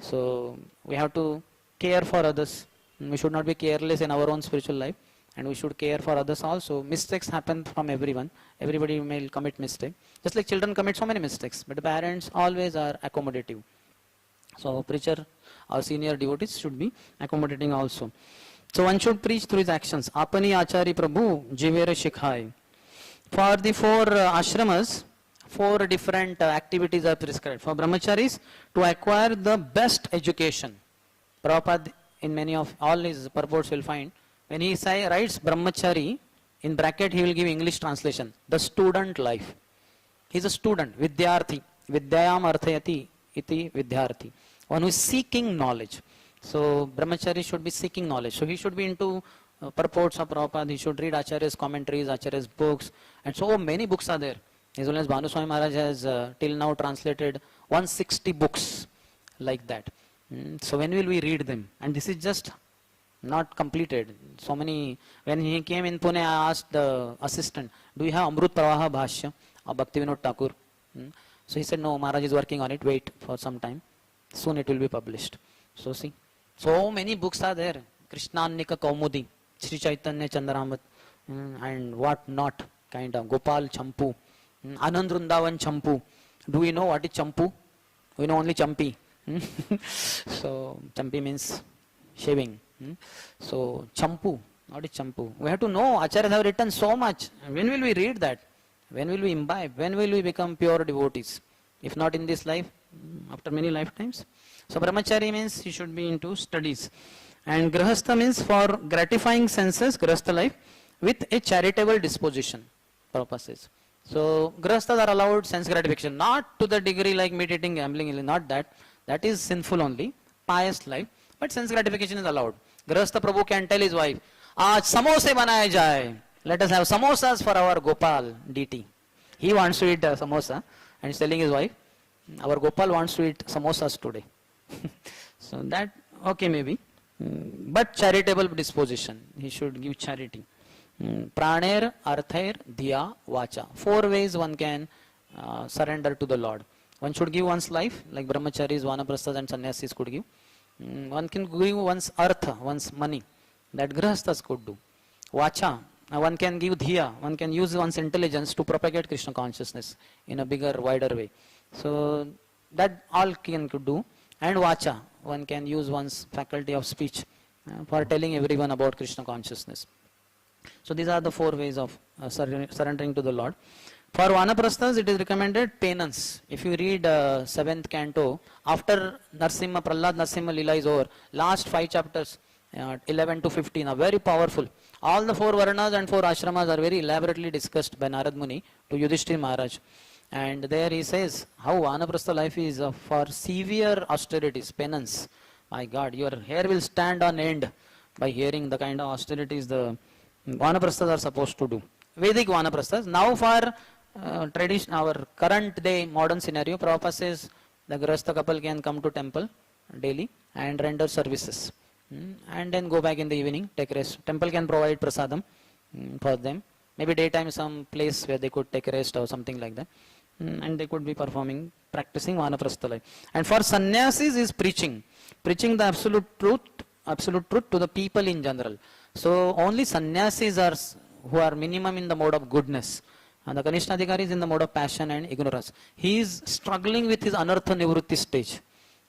So we have to care for others. We should not be careless in our own spiritual life, and we should care for others also. Mistakes happen from everyone. Everybody may commit mistake. Just like children commit so many mistakes, but the parents always are accommodative. So preacher or senior devotees should be accommodating also. So one should preach through his actions. Apani achari prabhu jivere shikhai. For the 4 ashramas, 4 different activities are prescribed. For brahmacharis, to acquire the best education. Prabhupada in many of all his purports will find, when he writes brahmachari, in bracket he will give English translation, the student life. He is a student, vidyarthi, vidyayam arthayati iti vidyarthi. One who is seeking knowledge. So brahmachari should be seeking knowledge. So he should be into purports of Prabhupada. He should read Acharya's commentaries, Acharya's books, and so many books are there. As well as Bhanu Swami Maharaj has till now translated 160 books like that. So when will we read them? And this is just not completed. So many. When he came in Pune, I asked the assistant, do you have Amrut Pravaha Bhashya of Bhaktivinoda Thakur? So he said, no, Maharaj is working on it. Wait for some time. Soon it will be published. So see, so many books are there. Krishnanika Kaumudi, Sri Chaitanya Chandaramat, and what not, kind of Gopal Champu, Anand Vrindavan Champu. Do we know what is Champu? We know only Champi. So Champi means shaving. So Champu, what is Champu? We have to know. Acharyas have written so much. When will we read that? When will we imbibe? When will we become pure devotees? If not in this life, after many lifetimes. So brahmachari means he should be into studies. And grahastha means for gratifying senses, grahastha life, with a charitable disposition, Prabhupada says. So grahasthas are allowed sense gratification, not to the degree like meditating, gambling, not that. That is sinful only, pious life, but sense gratification is allowed. Grahastha Prabhu can tell his wife, aaj samose banaye jaye. Let us have samosas for our Gopal deity. He wants to eat samosa and is telling his wife, our Gopal wants to eat samosas today. So that, okay maybe, but charitable disposition, he should give charity. Praner, Arthair, Dhiya, Vacha. 4 ways one can surrender to the Lord. One should give one's life, like brahmacharis, vanaprasthas and sannyasis could give. One can give one's artha, one's money, that grahasthas could do. Vacha, one can give dhiya, one can use one's intelligence to propagate Krishna consciousness in a bigger, wider way. So that all can could do. And vacha, one can use one's faculty of speech for telling everyone about Krishna consciousness. So these are the 4 ways of surrendering to the Lord. For Vanaprasthas, it is recommended penance. If you read 7th canto, after Narsimha, Prahlad Narsimha Lila is over, last 5 chapters, 11 to 15 are very powerful. All the 4 Varnas and 4 Ashramas are very elaborately discussed by Narad Muni to Yudhishthir Maharaj. And there he says how Vanaprastha life is for severe austerities, penance. My God, your hair will stand on end by hearing the kind of austerities the Vanaprasthas are supposed to do. Vedic Vanaprasthas. Now for tradition, our current day modern scenario, Prabhupada says the Grahastha couple can come to temple daily and render services. And then go back in the evening, take rest. Temple can provide prasadam for them. Maybe daytime some place where they could take rest or something like that. And they could be performing, practicing Vanaprastha life. And for sannyasis is preaching. Preaching the absolute truth to the people in general. So only sannyasis are who are minimum in the mode of goodness. And the Kanishta Adhikari is in the mode of passion and ignorance. He is struggling with his anartha nivrutti stage.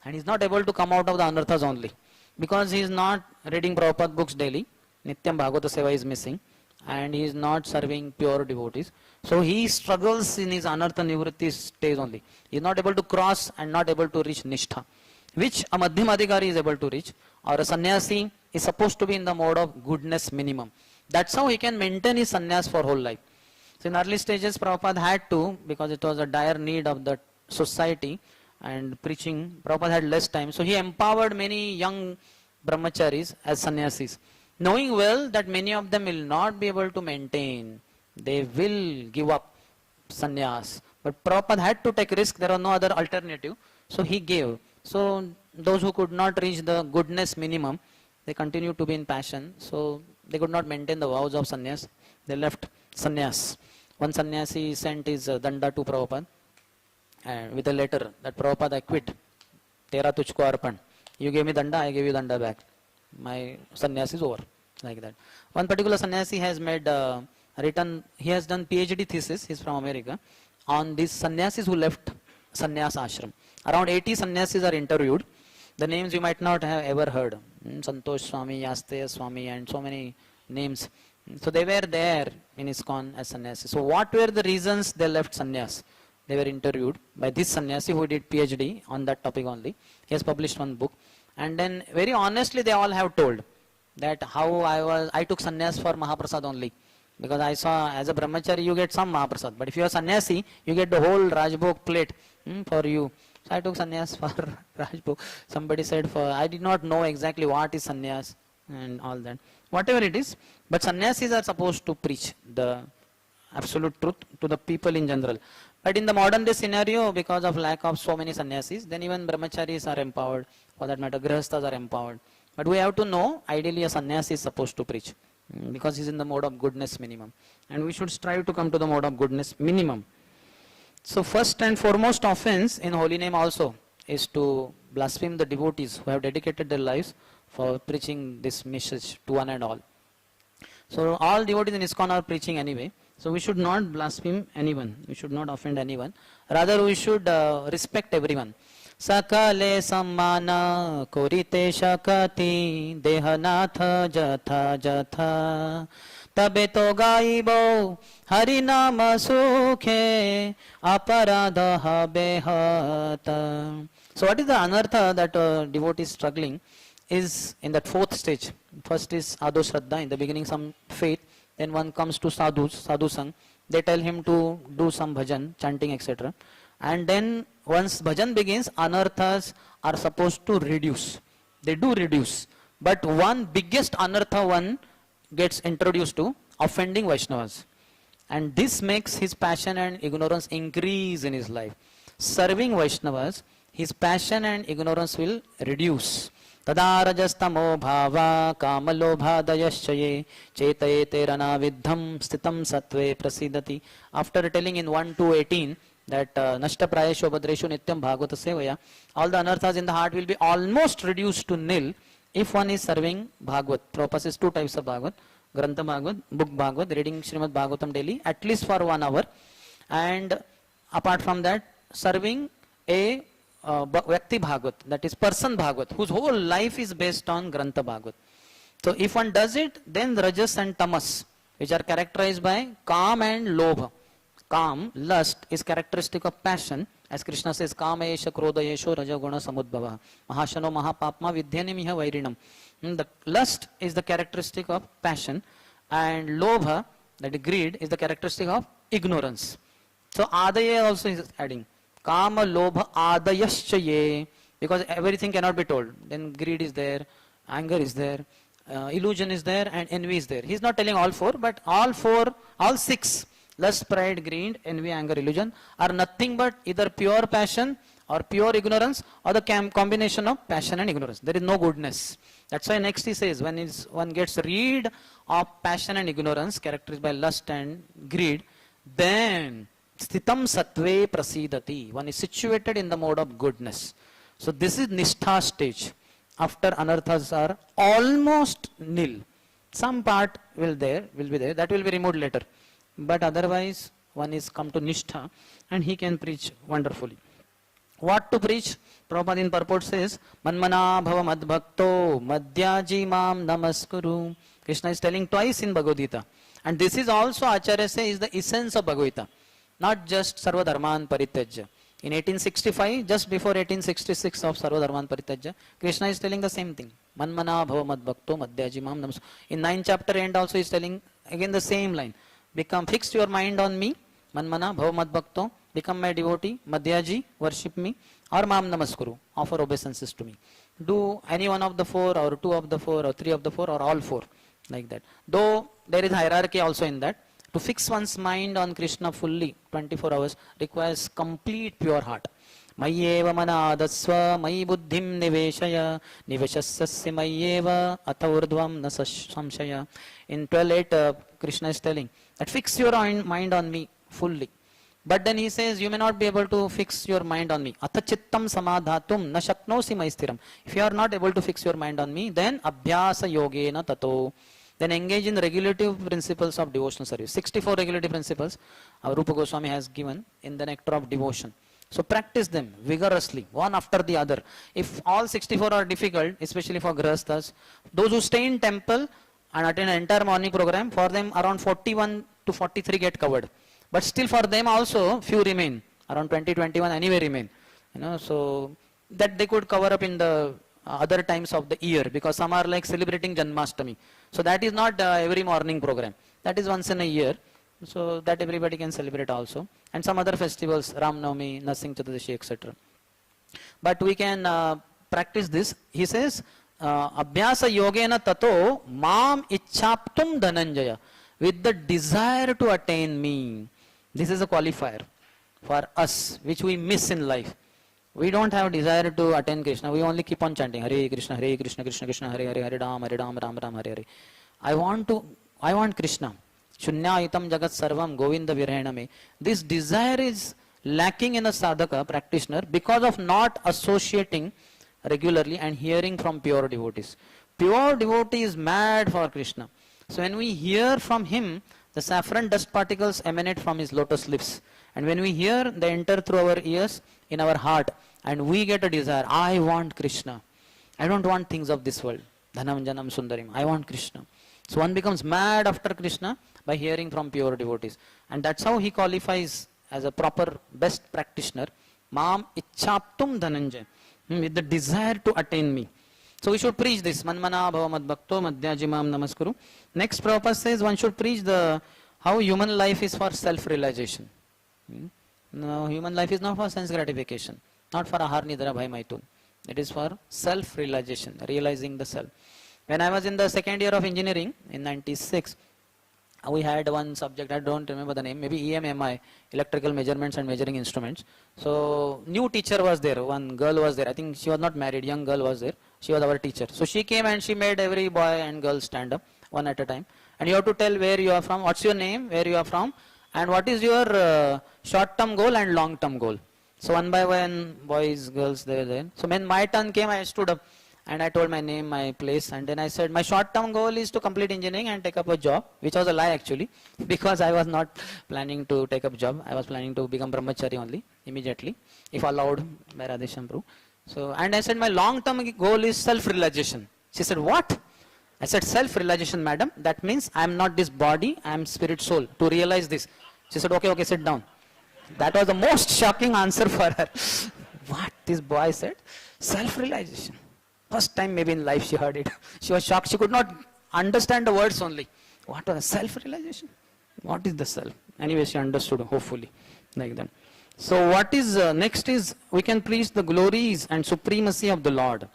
And he is not able to come out of the anarthas only. Because he is not reading Prabhupada books daily. Nityam Bhagavata Seva is missing. And he is not serving pure devotees. So he struggles in his anartha nivrutti stage only. He is not able to cross and not able to reach nishtha, which a Madhyam Adhikari is able to reach, or a sannyasi is supposed to be in the mode of goodness minimum. That's how he can maintain his sannyas for whole life. So in early stages, Prabhupada had to, because it was a dire need of the society and preaching, Prabhupada had less time. So he empowered many young brahmacharis as sannyasis, knowing well that many of them will not be able to maintain. They will give up sannyas. But Prabhupada had to take risk. There was no other alternative. So he gave. So those who could not reach the goodness minimum, they continued to be in passion. So they could not maintain the vows of sannyas. They left sannyas. One sannyasi sent his danda to Prabhupada and with a letter that Prabhupada, I quit. Tera tujhko arpan. You gave me danda, I gave you danda back. My sannyas is over. Like that. One particular sannyasi has made he has done PhD thesis, he's from America, on these sannyasis who left sannyas ashram. Around 80 sannyasis are interviewed. The names you might not have ever heard. Santosh Swami, Yasteya Swami, and so many names. So they were there in ISKCON as sannyasis. So what were the reasons they left sannyas? They were interviewed by this sannyasi who did PhD on that topic only. He has published one book. And then very honestly they all have told that how I took sannyas for Mahaprasad only. Because I saw as a brahmachari you get some Mahaprasad. But if you are sannyasi, you get the whole Rajbhog plate for you. So I took sannyas for Rajbhog. Somebody said I did not know exactly what is sannyas and all that. Whatever it is, but sannyasis are supposed to preach the absolute truth to the people in general. But in the modern day scenario, because of lack of so many sannyasis, then even brahmacharis are empowered. For that matter, grahasthas are empowered. But we have to know, ideally a sannyasi is supposed to preach. Because he's in the mode of goodness minimum. And we should strive to come to the mode of goodness minimum. So first and foremost offense in holy name also is to blaspheme the devotees who have dedicated their lives for preaching this message to one and all. So all devotees in ISKCON are preaching anyway. So we should not blaspheme anyone. We should not offend anyone. Rather we should respect everyone. Sakale sammana korite shakati dehanatha jatha jatha tabe to gaibo harinama sukhe aparadha behata. So what is the anartha that devotee is struggling is in that 4th stage. First is Ado Shraddha, in the beginning some faith. Then one comes to sadhu sang. They tell him to do some bhajan, chanting, etc. And then once bhajan begins, anarthas are supposed to reduce. They do reduce. But one biggest anartha one gets introduced to, offending Vaishnavas. And this makes his passion and ignorance increase in his life. Serving Vaishnavas, his passion and ignorance will reduce. Tada rajastamo bhava kamalobhadayaschaye chetayete ranavidham stitam satve prasidati. After telling in 1 to 18 that nashta prayesho bhadresho nityam bhagavata sevaya, all the anarthas in the heart will be almost reduced to nil if one is serving Bhagavat. Prabhupada says 2 types of Bhagavat. Grantha Bhagavat, book Bhagavat, reading Srimad Bhagavatam daily at least for 1 hour. And apart from that, serving a Vyakti Bhagavat, that is person Bhagavat, whose whole life is based on Grantha Bhagavat. So if one does it, then rajas and tamas, which are characterized by calm and lobha. Calm, lust, is characteristic of passion. As Krishna says, kama esha krodha esho rajaguna samudbhava. Mahashano mahapapma vidyanimiha vairinam. The lust is the characteristic of passion, and lobha, that is greed, is the characteristic of ignorance. So adaya also is adding. Kama lobha adayaschaye, because everything cannot be told. Then greed is there, anger is there, illusion is there, and envy is there. He is not telling all four, but all six, lust, pride, greed, envy, anger, illusion, are nothing but either pure passion or pure ignorance, or the combination of passion and ignorance. There is no goodness. That's why next he says, when one gets rid of passion and ignorance, characterized by lust and greed, then sthitam sattve prasidati, one is situated in the mode of goodness. So this is nishtha stage. After anarthas are almost nil. Some part will be there, that will be removed later. But otherwise, one is come to nishtha, and he can preach wonderfully. What to preach? Prabhupada in purport says, Manmana bhava madbhakto madhyaji mam namaskuru. Krishna is telling twice in Bhagavad Gita. And this is also, Acharya says, is the essence of Bhagavad Gita. Not just Sarva Dharman Parityajya. In 1865, just before 1866 of Sarva Dharman Parityajya, Krishna is telling the same thing. Manmana bhava madbhakto madhyaji mam namaskuru. In 9th chapter end also is telling again the same line. Fix your mind on me. Manmana bhava madbhakto. Become my devotee, Madhyaji, worship me, or Mam Namaskuru, offer obeisances to me. Do any one of the four, or two of the four, or three of the four, or all four, like that. Though there is hierarchy also in that. To fix one's mind on Krishna fully, 24 hours, requires complete pure heart. Mayyeva manadasva, mayi buddhim niveshaya, niveshasasya mayyeva, athaurdvam na samshaya. In 12.8, Krishna is telling that fix your mind on me fully. But then he says, you may not be able to fix your mind on me. Atachittam samadhatum na shaknosi maistiram. If you are not able to fix your mind on me, then abhyasa yogena tato. Then engage in regulative principles of devotional service. 64 regulative principles Rupa Goswami has given in the nectar of devotion. So practice them vigorously, one after the other. If all 64 are difficult, especially for grahasthas, those who stay in temple and attend an entire morning program, for them around 41 to 43 get covered. But still for them also few remain, around 20-21 anyway remain. So that they could cover up in the other times of the year, because some are like celebrating Janmashtami. So that is not every morning program. That is once in a year. So that everybody can celebrate also. And some other festivals, Ram Navami, Nasing Chaturdasi, etc. But we can practice this. He says, Abhyasa yogena tato mam ichhaptum dhananjaya. With the desire to attain me. This is a qualifier for us, which we miss in life. We don't have desire to attain Krishna. We only keep on chanting Hare Krishna, Krishna Krishna, Hare Hare, Hare Ram, Ram Ram, Hare Hare. I want Krishna. Shunya itam jagat sarvam govinda virhename. This desire is lacking in a sadhaka, practitioner, because of not associating regularly and hearing from pure devotees. Pure devotee is mad for Krishna. So when we hear from him, the saffron dust particles emanate from his lotus lips. And when we hear, they enter through our ears, in our heart. And we get a desire. I want Krishna. I don't want things of this world. Dhanam janam sundarim. I want Krishna. So one becomes mad after Krishna by hearing from pure devotees. And that's how he qualifies as a proper best practitioner. Mam ichhaptum dhananjaya. With the desire to attain me. So we should preach this. Manmana bhava madbhakto madhyaji mam namaskuru. Next Prabhupada says one should preach how human life is for self-realization. No, human life is not for sense gratification. Not for ahar nidra bhai maitun. It is for self-realization, realizing the self. When I was in the second year of engineering in 96, we had one subject, I don't remember the name, maybe EMMI, electrical measurements and measuring instruments. So new teacher was there, one girl was there. I think she was not married, young girl was there. She was our teacher. So she came and she made every boy and girl stand up, one at a time. And you have to tell where you are from, what's your name, where you are from, and what is your short-term goal and long-term goal. So one by one, boys, girls, they were there. So when my turn came, I stood up and I told my name, my place, and then I said, my short-term goal is to complete engineering and take up a job, which was a lie actually, because I was not planning to take up job. I was planning to become brahmachari only, immediately, if allowed by Radheshyam Prabhu. So, and I said, my long-term goal is self-realization. She said, what? I said, self-realization, madam. That means I am not this body, I am spirit soul. To realize this. She said, okay, okay, sit down. That was the most shocking answer for her. What this boy said? Self-realization. First time maybe in life she heard it. She was shocked. She could not understand the words only. What was self-realization? What is the self? Anyway, she understood, hopefully, like that. So what is next is, we can preach the glories and supremacy of the Lord.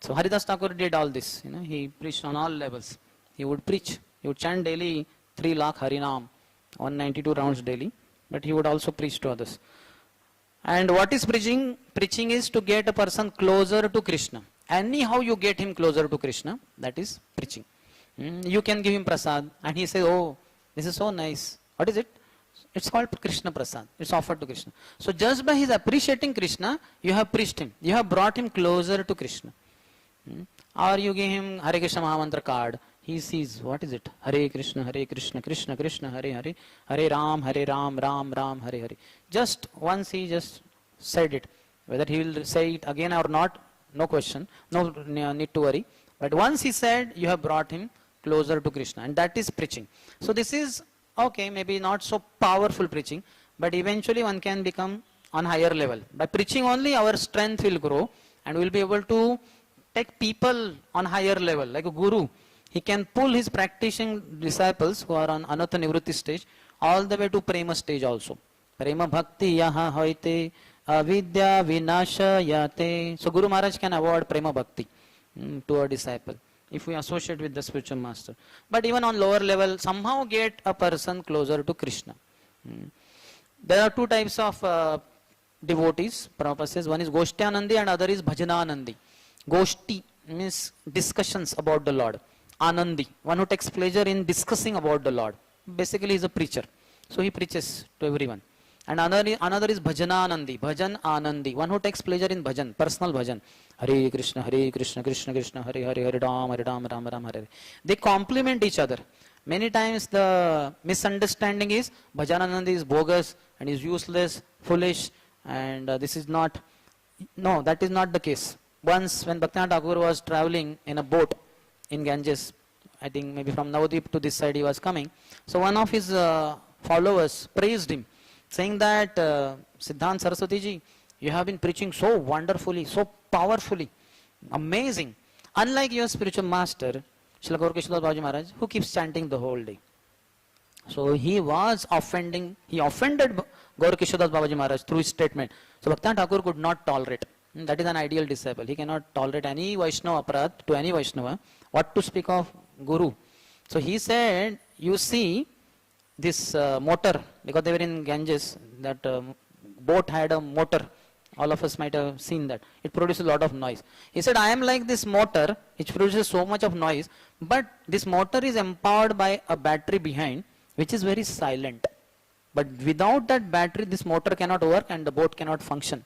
So Haridas Thakur did all this. He preached on all levels. He would preach. He would chant daily 3 lakh Harinam, 192 rounds daily. But he would also preach to others. And what is preaching? Preaching is to get a person closer to Krishna. Anyhow you get him closer to Krishna, that is preaching. You can give him prasad and he says, oh, this is so nice. What is it? It's called Krishna prasad. It's offered to Krishna. So just by his appreciating Krishna, you have preached him. You have brought him closer to Krishna. Or you give him Hare Krishna Mahamantra card. He sees, what is it? Hare Krishna, Krishna Krishna, Hare Hare, Hare Ram, Ram Ram, Hare Hare. Just once he just said it. Whether he will say it again or not, no question, no need to worry. But once he said, you have brought him closer to Krishna. And that is preaching. So this is, okay, maybe not so powerful preaching, but eventually one can become on higher level. By preaching only, our strength will grow and we will be able to take people on higher level, like a guru. He can pull his practicing disciples who are on Anatha Nivrutti stage all the way to Prema stage also. Prema Bhakti Yaha Hoite Avidya Vinasha Yate. So Guru Maharaj can award Prema Bhakti to a disciple if we associate with the spiritual master. But even on lower level, somehow get a person closer to Krishna. There are 2 types of devotees, Prabhupada says. One is Goshtyanandi and other is Bhajananandi. Goshti means discussions about the Lord. Anandi, one who takes pleasure in discussing about the Lord. Basically, he is a preacher. So he preaches to everyone. And another is Bhajananandi, Bhajan Anandi, one who takes pleasure in bhajan, personal bhajan. Hare Krishna, Krishna Krishna, Hare Hare, Hare Ram, Ram Ram, Hare Hare. They complement each other. Many times the misunderstanding is Bhajananandi is bogus and is useless, foolish, and this is not. No, that is not the case. Once when Bhaktivinoda Thakur was traveling in a boat in Ganges, I think maybe from Navadvip to this side he was coming. So one of his followers praised him, saying that Siddhant Saraswati ji, you have been preaching so wonderfully, so powerfully, amazing. Unlike your spiritual master, Srila Gaura Kishore Babaji Maharaj, who keeps chanting the whole day. So he was offended Gaura Kishore Babaji Maharaj through his statement. So Bhaktivinoda Thakur could not tolerate. That is an ideal disciple. He cannot tolerate any Vaishnava aparat to any Vaishnava. What to speak of Guru? So he said, you see this motor, because they were in Ganges, that boat had a motor. All of us might have seen that. It produces a lot of noise. He said, I am like this motor, which produces so much of noise, but this motor is empowered by a battery behind, which is very silent. But without that battery, this motor cannot work and the boat cannot function.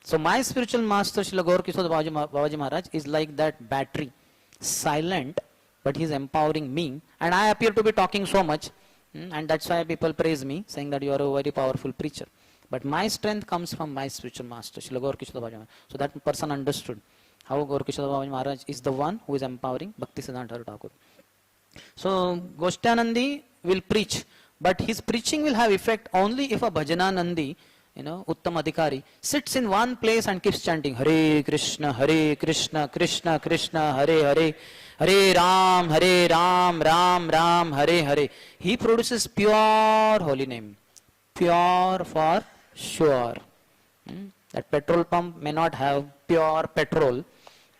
So my spiritual master, Srila Gaura Kishore Babaji Maharaj, is like that battery, silent, but he is empowering me. And I appear to be talking so much, and that's why people praise me, saying that you are a very powerful preacher. But my strength comes from my spiritual master, Srila Gaura Kishore Babaji Maharaj. So that person understood how Gaura Kishore Babaji Maharaj is the one who is empowering Bhakti Siddhanta Thakur. So Goshtyanandi will preach, but his preaching will have effect only if a Bhajananandi, Uttam Adhikari, sits in one place and keeps chanting Hare Krishna, Krishna Krishna, Hare Hare, Hare Ram, Ram Ram, Hare Hare. He produces pure holy name, pure for sure. That petrol pump may not have pure petrol,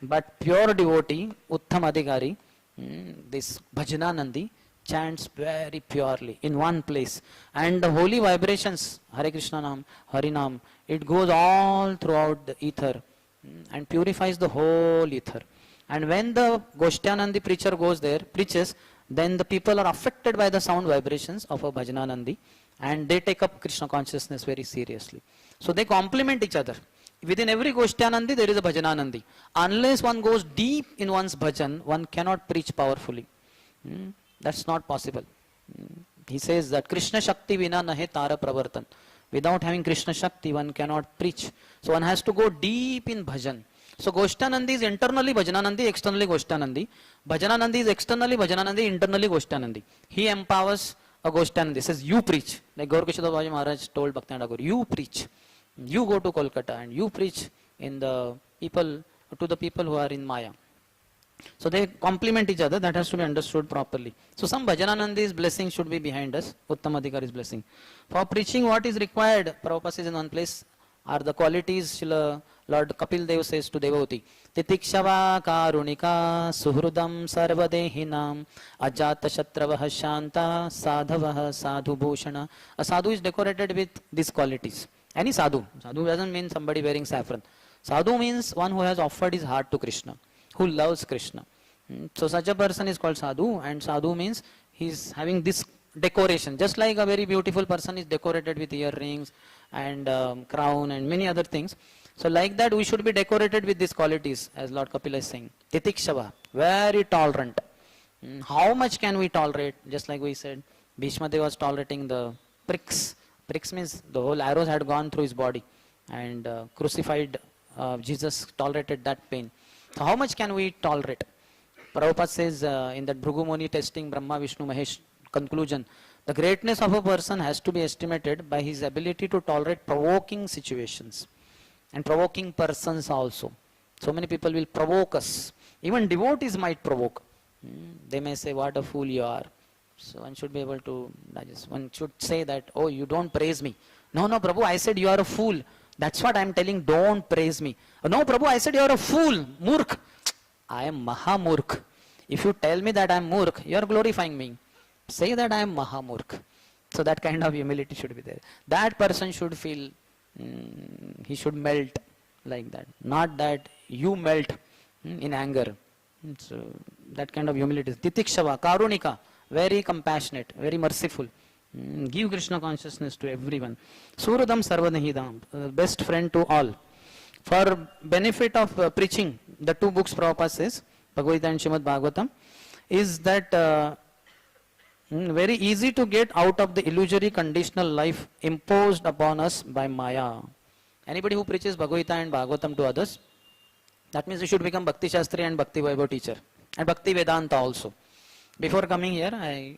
but pure devotee, Uttam Adhikari, this Bhajananandi, chants very purely in one place, and the holy vibrations, Hare Krishna Nam, Hari Nam, it goes all throughout the ether and purifies the whole ether. And when the Goshtyanandi preacher goes there, preaches, then the people are affected by the sound vibrations of a Bhajananandi and they take up Krishna consciousness very seriously. So they complement each other. Within every Goshtyanandi there is a Bhajananandi. Unless one goes deep in one's bhajan, one cannot preach powerfully. That's not possible. He says that Krishna Shakti vina nahe tara pravartan. Without having Krishna Shakti, one cannot preach. So one has to go deep in bhajan. So Goshtanandi is internally Bhajananandi, externally Goshtanandi. Bhajananandi is externally Bhajananandi, internally Goshtanandi. He empowers a Goshtanandi. He says, you preach. Like Gaur Kishore Babaji Maharaj told Bhakti Thakur, you preach. You go to Kolkata and you preach in the people, to the people who are in Maya. So they complement each other. That has to be understood properly. So some Bhajananandi's blessing should be behind us. Uttamadhikari's blessing. For preaching, what is required? Prabhupada says in one place, are the qualities Lord Kapil Dev says to Devavati. Titikshava karunika suhrudam sarvadehinam ajata shatravaha shanta sadhavaha sadhu bhushana. A sadhu is decorated with these qualities. Any sadhu. Sadhu doesn't mean somebody wearing saffron. Sadhu means one who has offered his heart to Krishna, who loves Krishna. So such a person is called sadhu, and sadhu means he is having this decoration. Just like a very beautiful person is decorated with earrings and crown and many other things. So like that we should be decorated with these qualities, as Lord Kapila is saying. Titikshava, very tolerant. How much can we tolerate? Just like we said, Bhishma Deva was tolerating the pricks. Pricks means the whole arrows had gone through his body, and crucified Jesus tolerated that pain. So how much can we tolerate? Prabhupada says in that Bhrigu Muni testing Brahma, Vishnu, Mahesh conclusion, the greatness of a person has to be estimated by his ability to tolerate provoking situations and provoking persons also. So many people will provoke us. Even devotees might provoke. They may say, what a fool you are. So one should be able to, one should say that, oh, you don't praise me. No, no, Prabhu, I said you are a fool. That's what I am telling, don't praise me. No, Prabhu, I said you are a fool, murk. I am Mahamurk. If you tell me that I am Murk, you are glorifying me. Say that I am Mahamurk. So that kind of humility should be there. That person should feel, he should melt like that. Not that you melt in anger. So that kind of humility. Titikshava, Karunika, very compassionate, very merciful. Give Krishna consciousness to everyone. Suradam Sarvadahidam, best friend to all. For benefit of preaching, the two books Prabhupada says, Bhagavad Gita and Srimad Bhagavatam, is that very easy to get out of the illusory conditional life imposed upon us by Maya. Anybody who preaches Bhagavad Gita and Bhagavatam to others, that means you should become Bhakti Shastri and Bhakti Vaibhav teacher. And Bhakti Vedanta also. Before coming here, I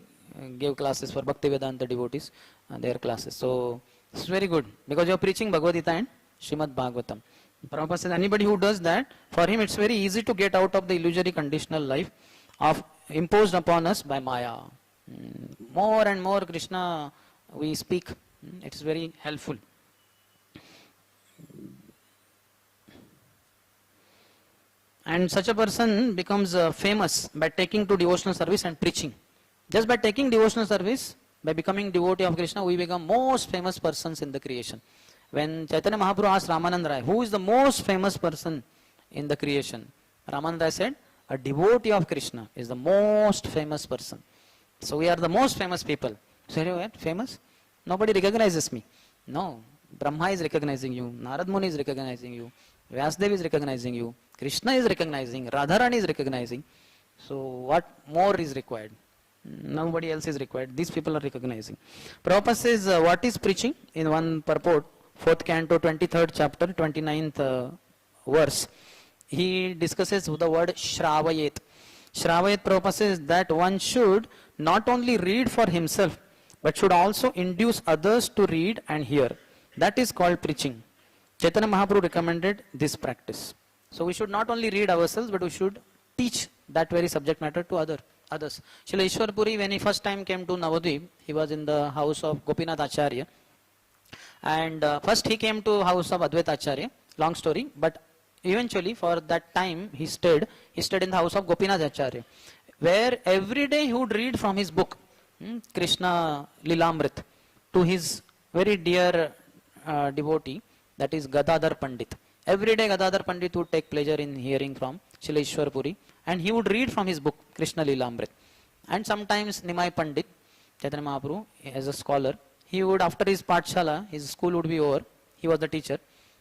gave classes for Bhakti Vedanta devotees, their classes. So, it's very good, because you are preaching Bhagavad Gita and Srimad Bhagavatam. Prabhupada says, anybody who does that, for him it's very easy to get out of the illusory conditional life of imposed upon us by Maya. More and more Krishna we speak, it is very helpful. And such a person becomes famous by taking to devotional service and preaching. Just by taking devotional service, by becoming devotee of Krishna, we become most famous persons in the creation. When Chaitanya Mahaprabhu asked Ramananda Rai, who is the most famous person in the creation? Ramananda Rai said, a devotee of Krishna is the most famous person. So we are the most famous people. So what? Famous? Nobody recognizes me. No. Brahma is recognizing you. Narad Muni is recognizing you. Vyasdev is recognizing you. Krishna is recognizing. Radharani is recognizing. So what more is required? Nobody else is required. These people are recognizing. Prabhupada says, what is preaching? In one purport, 4th canto, 23rd chapter, 29th verse, he discusses the word Shravayet. Shravayet, Prabhupada says that one should not only read for himself, but should also induce others to read and hear. That is called preaching. Chaitanya Mahaprabhu recommended this practice. So we should not only read ourselves, but we should teach that very subject matter to others. Srila Ishwar Puri, when he first time came to Navadvip, he was in the house of Gopinath Acharya. And first he came to house of Advaita Acharya, long story, but eventually for that time he stayed in the house of Gopinath Acharya, where every day he would read from his book, Krishna Lilamrit, to his very dear devotee, that is Gadadhar Pandit. Every day Gadadhar Pandit would take pleasure in hearing from Srila Ishwar Puri, and he would read from his book, Krishna Lilamrit. And sometimes Nimai Pandit, Chaitanya Mahaprabhu, as a scholar, he would, after his Pathshala, his school would be over, he was the teacher,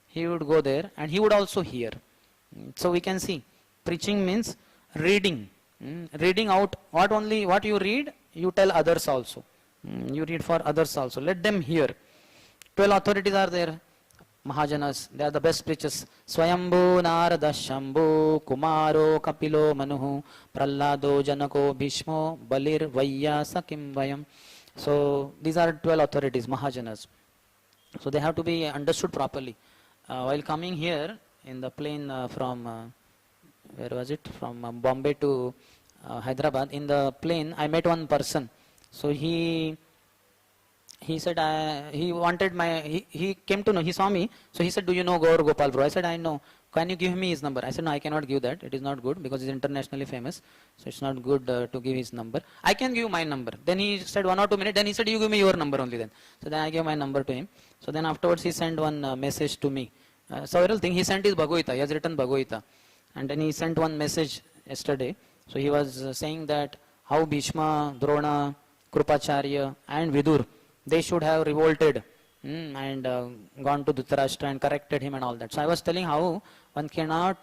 he would go there and he would also hear. So we can see, preaching means reading. Reading out, what you read, you tell others also. You read for others also. Let them hear. 12 authorities are there. Mahajanas, they are the best preachers. Swayambhu Narada Shambhu Kumaro Kapilo Manuhu Prallado Janako Bhishmo Balir Vayyasa Kim Vayam. So these are 12 authorities, Mahajanas. So they have to be understood properly. While coming here in the plane from where was it? From Bombay to Hyderabad. In the plane, I met one person. So he said he wanted he came to know. He saw me. So he said, "Do you know Gaur Gopal Bro?" I said, "I know. Can you give me his number?" I said, "No, I cannot give that. It is not good because he's internationally famous. So it's not good to give his number. I can give my number." Then he said 1 or 2 minutes. Then he said, "You give me your number only then." So then I gave my number to him. So then afterwards he sent one message to me. Several things. He sent his Bhagavad Gita. He has written Bhagavad Gita. And then he sent one message yesterday. So he was saying that how Bhishma, Drona, Krupacharya and Vidur, they should have revolted and gone to Dhritarashtra and corrected him and all that. So I was telling how one cannot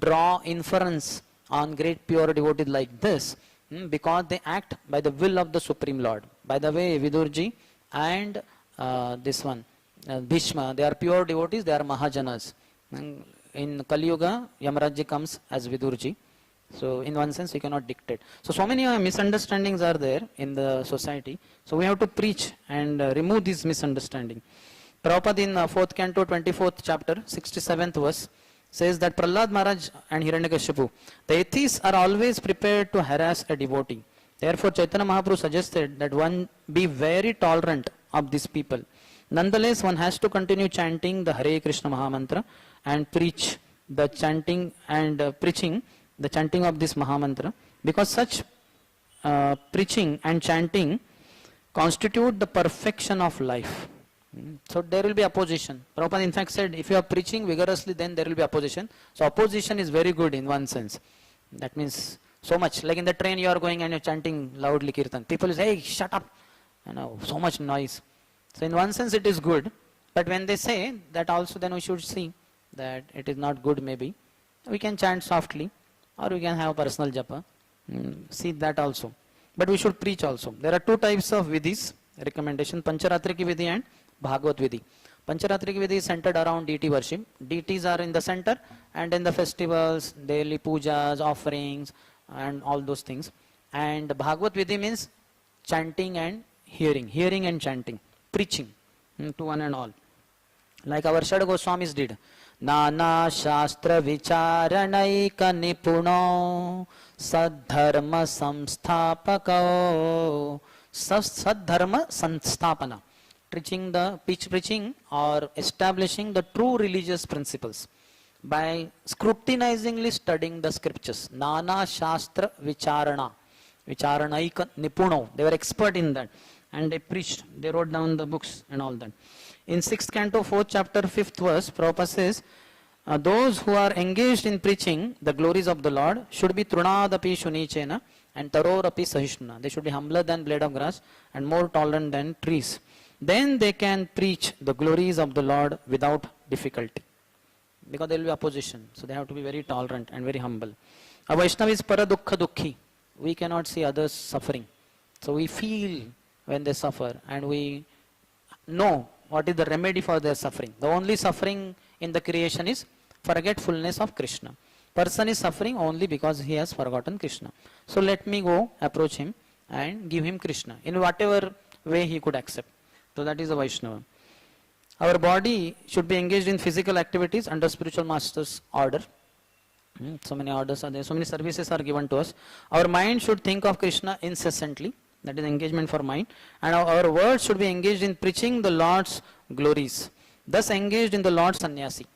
draw inference on great pure devotees like this because they act by the will of the Supreme Lord. By the way, Vidurji and this one, Bhishma, they are pure devotees, they are Mahajanas. In Kali Yuga, Yamarajji comes as Vidurji. So in one sense, we cannot dictate. So many misunderstandings are there in the society. So we have to preach and remove this misunderstanding. Prabhupada in 4th canto, 24th chapter, 67th verse, says that Prahlad Maharaj and Hiranyakashipu, the atheists are always prepared to harass a devotee. Therefore, Chaitanya Mahaprabhu suggested that one be very tolerant of these people. Nonetheless, one has to continue chanting the Hare Krishna Mahamantra and preach the chanting and preaching the chanting of this Mahamantra, because such preaching and chanting constitute the perfection of life. So there will be opposition. Prabhupada in fact said, if you are preaching vigorously, then there will be opposition. So opposition is very good in one sense. That means so much. Like in the train you are going and you are chanting loudly Kirtan. People say, hey, shut up. You know, so much noise. So in one sense it is good. But when they say that also, then we should see that it is not good maybe. We can chant softly or we can have personal japa. See that also. But we should preach also. There are two types of vidhis, recommendation, Pancharatriki vidhi and Bhagavad vidhi. Pancharatriki vidhi is centered around deity worship. Deities are in the center, and in the festivals, daily pujas, offerings and all those things. And Bhagavad vidhi means chanting and hearing and chanting, preaching to one and all. Like our Shad Goswamis did. Nana Shastra Vicharanaika Nipuno Sadharma Samsthapako Sadharma Samsthapana, preaching or establishing the true religious principles by scrutinizingly studying the scriptures. Nana Shastra Vicharanaika Nipuno, they were expert in that and they preached, they wrote down the books and all that. In 6th canto, 4th chapter, 5th verse, Prabhupada says, those who are engaged in preaching the glories of the Lord should be trunadapi shunichena and tarorapi sahishnuna. They should be humbler than blade of grass and more tolerant than trees. Then they can preach the glories of the Lord without difficulty. Because there will be opposition. So they have to be very tolerant and very humble. A Vaishnava is paradukha dukhi. We cannot see others suffering. So we feel when they suffer and we know what is the remedy for their suffering. The only suffering in the creation is forgetfulness of Krishna. Person is suffering only because he has forgotten Krishna. So let me go approach him and give him Krishna in whatever way he could accept. So that is the Vaishnava. Our body should be engaged in physical activities under spiritual master's order. So many orders are there, so many services are given to us. Our mind should think of Krishna incessantly. That is engagement for mind. And our words should be engaged in preaching the Lord's glories. Thus engaged in the Lord's sannyasi.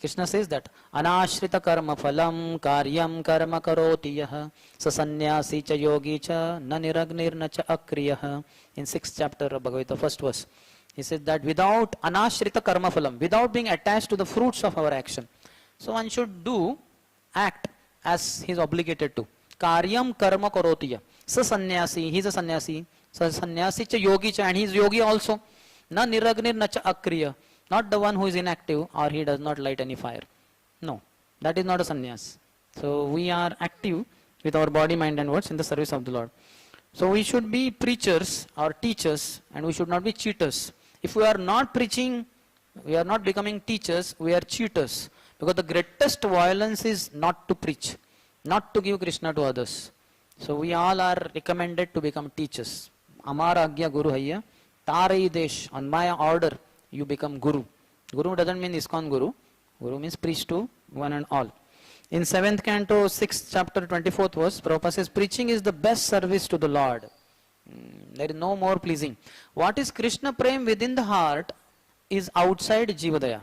Krishna says that anashrita karma phalam karyam karma karoti yah sa sannyasi cha yogi cha na niragnir na cha akriyah. In 6th chapter of Bhagavad Gita, 1st verse, he says that without anashrita karma phalam, without being attached to the fruits of our action. So one should act as he is obligated to. Karyam karma karoti yah. So sannyasi, he is a sannyasi. So sannyasi cha yogi cha, and he is yogi also. Na niragnir na cha akriya. Not the one who is inactive or he does not light any fire. No, that is not a sannyas. So we are active with our body, mind and words in the service of the Lord. So we should be preachers or teachers and we should not be cheaters. If we are not preaching We are not becoming teachers, we are cheaters. Because the greatest violence is not to preach, not to give Krishna to others. So we all are recommended to become teachers. Amara Agya Guru Hayya, Tarai Desh, on my order, you become Guru. Guru doesn't mean ISKCON Guru. Guru means preach to one and all. In 7th canto, 6th chapter, 24th verse, Prabhupada says, preaching is the best service to the Lord. There is no more pleasing. What is Krishna Prem within the heart is outside Jivadaya.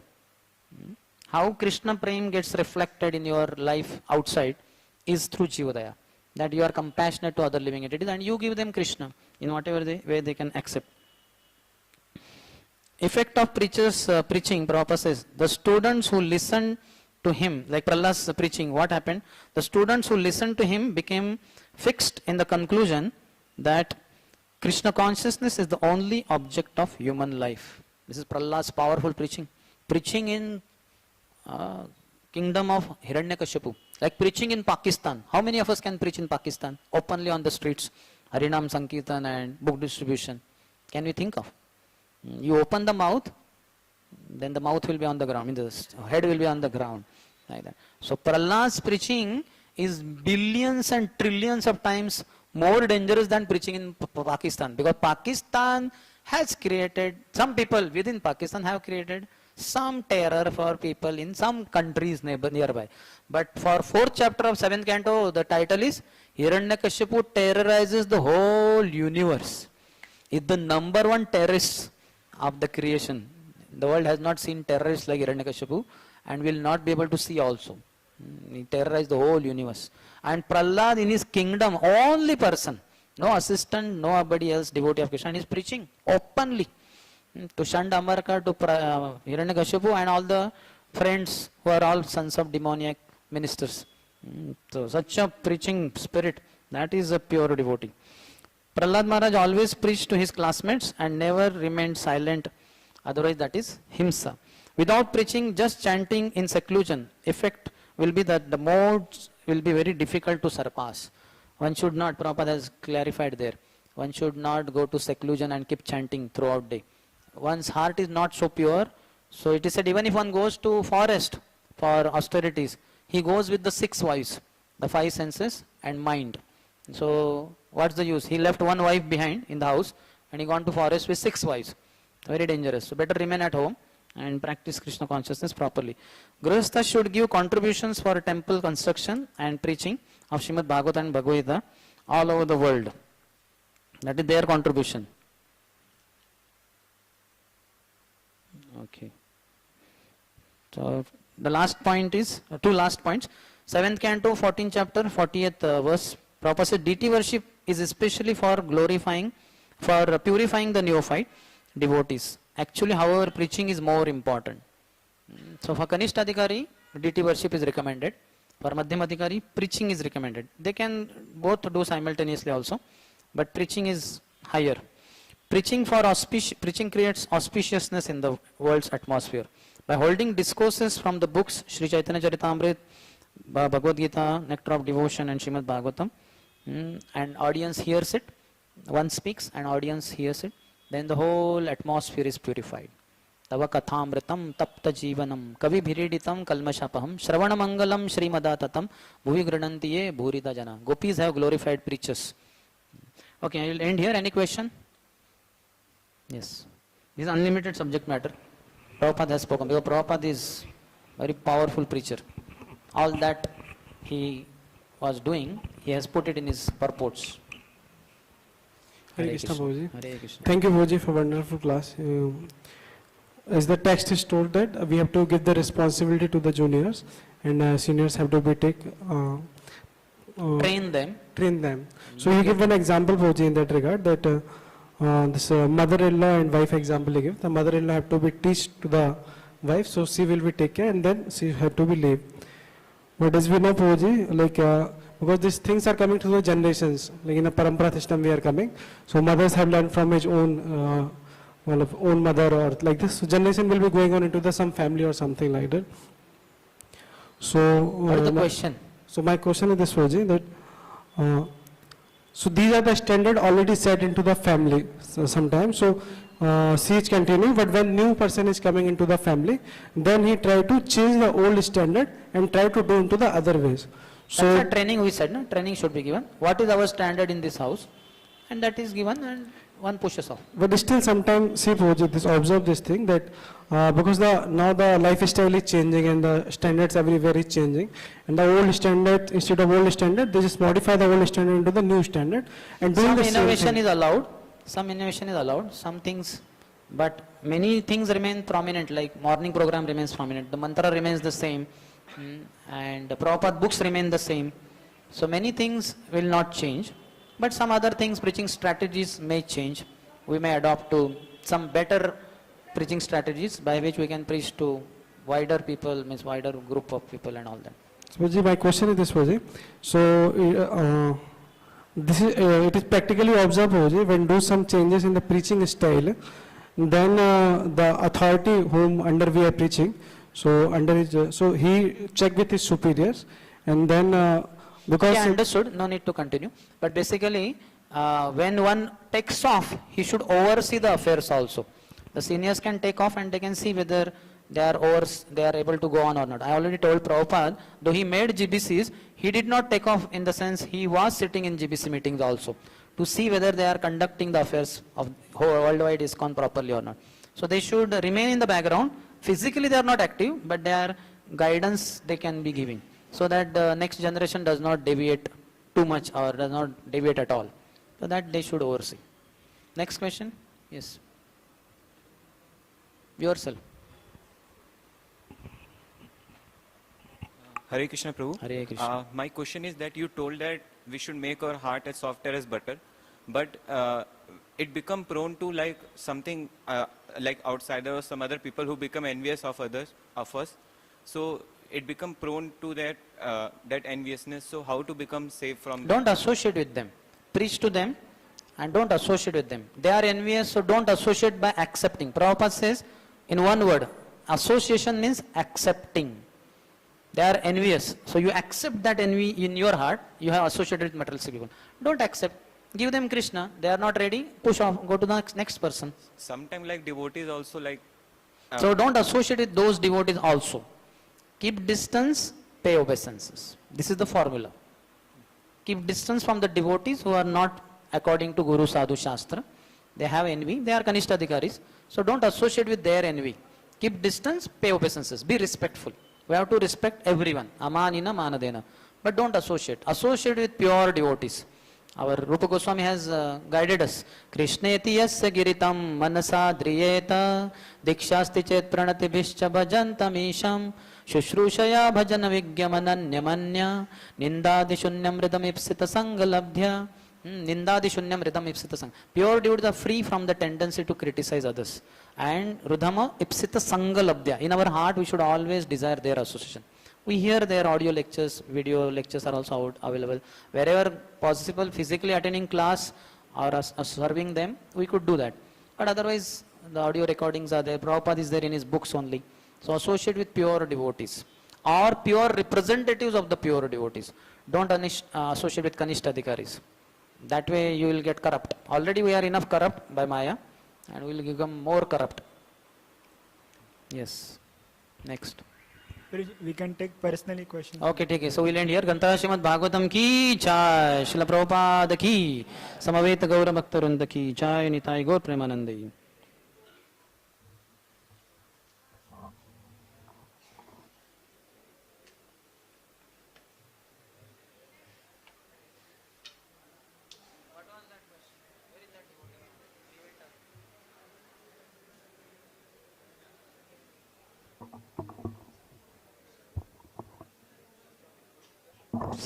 How Krishna Prem gets reflected in your life outside is through Jivadaya. That you are compassionate to other living entities and you give them Krishna in whatever way they can accept. Effect of preachers preaching, Prabhupada says, the students who listen to him, like Prahlad's preaching, what happened? The students who listened to him became fixed in the conclusion that Krishna consciousness is the only object of human life. This is Prahlad's powerful preaching. Preaching in kingdom of Hiranyakashipu. Like preaching in Pakistan. How many of us can preach in Pakistan? Openly on the streets. Harinam Sankirtan and book distribution. Can we think of? You open the mouth, then the mouth will be on the ground, the head will be on the ground. Like that. So Prahlad's preaching is billions and trillions of times more dangerous than preaching in Pakistan. Because Pakistan has created, some people within Pakistan have created some terror for people in some countries nearby. But for 4th chapter of 7th canto, the title is Hiranyakashipu terrorizes the whole universe. Is the number one terrorist of the creation. The world has not seen terrorists like Hiranyakashipu and will not be able to see also. He terrorized the whole universe. And Prahlad in his kingdom, only person, no assistant, nobody else, devotee of Krishna, and he is preaching openly to Shanda Ambarka, to Hiranyakashipu and all the friends who are all sons of demoniac ministers. So such a preaching spirit, that is a pure devotee. Prahlad Maharaj always preached to his classmates and never remained silent, otherwise that is himsa. Without preaching, just chanting in seclusion, effect will be that the modes will be very difficult to surpass. One should not, Prabhupada has clarified there, one should not go to seclusion and keep chanting throughout day. One's heart is not so pure, so it is said even if one goes to forest for austerities, he goes with the 6 wives, the 5 senses and mind. So what's the use? He left one wife behind in the house and he gone to forest with 6 wives. Very dangerous. So better remain at home and practice Krishna consciousness properly. Grihastha should give contributions for temple construction and preaching of Srimad Bhagavata and Bhagavad Gita all over the world. That is their contribution. Okay. So the last point is, 2 last points. 7th canto, 14th chapter, 40th verse. Prabhupada said, deity worship is especially for glorifying, for purifying the neophyte devotees. Actually, however, preaching is more important. So for Kanishta Adhikari, deity worship is recommended. For Madhyam Adhikari, preaching is recommended. They can both do simultaneously also, but preaching is higher. Preaching creates auspiciousness in the world's atmosphere. By holding discourses from the books Sri Chaitanya Charitamrita, Bhagavad Gita, Nectar of Devotion and Srimad Bhagavatam, and audience hears it, one speaks and audience hears it, then the whole atmosphere is purified. Tava kathamritam tapta jivanam kavi bhiriditam kalmashapaham shravana mangalam shrimadatam bhuvi granantiye bhurida jana. Gopis have glorified preachers. Okay, I will end here. Any question? Yes. This is unlimited subject matter. Prabhupada has spoken because Prabhupada is very powerful preacher. All that he was doing, he has put it in his purports. Hare Krishna, Prabhuji. Hare Krishna. Thank you, Prabhuji, for wonderful class. As the text is told that we have to give the responsibility to the juniors and seniors have to be Train them. Train them. So you give one example, Prabhuji, in that regard, that this mother-in-law and wife example you give. The mother-in-law have to be teach to the wife, so she will be take care and then she have to be leave. But as we know, Prabhuji, like because these things are coming to the generations, like in a parampara system we are coming. So mothers have learned from his own own mother or like this. So generation will be going on into the some family or something like that. So What is the question? So my question is this, Prabhuji, that So these are the standard already set into the family sometimes. So she is continuing, but when new person is coming into the family, then he try to change the old standard and try to do into the other ways. So That's a training we said, no? Training should be given. What is our standard in this house? And that is given and one pushes off. but still sometimes see this observe this thing that because now the lifestyle is changing and the standards everywhere is changing, and the old standard, instead of old standard they just modify the old standard into the new standard and doing Some the same innovation thing. is allowed, some innovation is allowed, some things, but many things remain prominent, like morning program remains prominent, the mantra remains the same, and the Prabhupada books remain the same. So many things will not change, but some other things, preaching strategies may change. We may adopt to some better preaching strategies by which we can preach to wider people, means wider group of people and all that. Swajji, my question is this, Swajji. So this is it is practically observed, Swajji, when do some changes in the preaching style, then the authority whom under we are preaching, so under his, so he check with his superiors, and then because Yeah, understood, no need to continue. But basically, when one takes off, he should oversee the affairs also. The seniors can take off and they can see whether they are able to go on or not. I already told Prabhupada, though he made GBCs, he did not take off in the sense he was sitting in GBC meetings also to see whether they are conducting the affairs of worldwide ISKCON properly or not. So they should remain in the background. Physically they are not active, but their guidance they can be giving, so that the next generation does not deviate too much or does not deviate at all. So that they should oversee. Next question? Yes. Yourself. Hare Krishna Prabhu. Hare Krishna. My question is that you told that we should make our heart as soft as butter, but it become prone to like something like outsider or some other people who become envious of others, of us. So it become prone to that that enviousness. So how to become safe from Don't associate with them. Preach to them and don't associate with them. They are envious, so don't associate by accepting. Prabhupada says in one word, association means accepting. They are envious. So you accept that envy in your heart, you have associated with materialistic people. Don't accept. Give them Krishna. They are not ready, push off, go to the next person. Sometimes like devotees also like So don't associate with those devotees also. Keep distance, pay obeisances. This is the formula. Keep distance from the devotees who are not according to Guru Sadhu Shastra. They have envy, they are Kanishtadhikaris. So don't associate with their envy. Keep distance, pay obeisances. Be respectful. We have to respect everyone. Amanina manadena. But don't associate. Associate with pure devotees. Our Rupa Goswami has guided us. Krishneti yasya giritam manasa driyeta dikshasti chet pranatibhischa bhajantam isham shushrusaya bhajana vigyamananyamanya nindadi shunyam ridam ipsita sangalabdhya. Nindadi shunyam ridam ipsita sang. Pure devotees are free from the tendency to criticize others. And rudhama ipsita sangalabdhya. In our heart we should always desire their association. We hear their audio lectures, video lectures are also out, available. Wherever possible, physically attending class or serving them, we could do that. But otherwise, the audio recordings are there. Prabhupada is there in his books only. So associate with pure devotees or pure representatives of the pure devotees. Don't associate with Kanishtadhikaris. That way you will get corrupt. Already we are enough corrupt by Maya and we will become more corrupt. Yes. Next. We can take personally questions. Okay, ठीक है. So we'll end here. ग्रंथराज Shrimad Bhagavatam की जय, श्रील प्रभुपाद की, समवेत गौर भक्त वृंद की जय, निताई गौर प्रेमानंदी.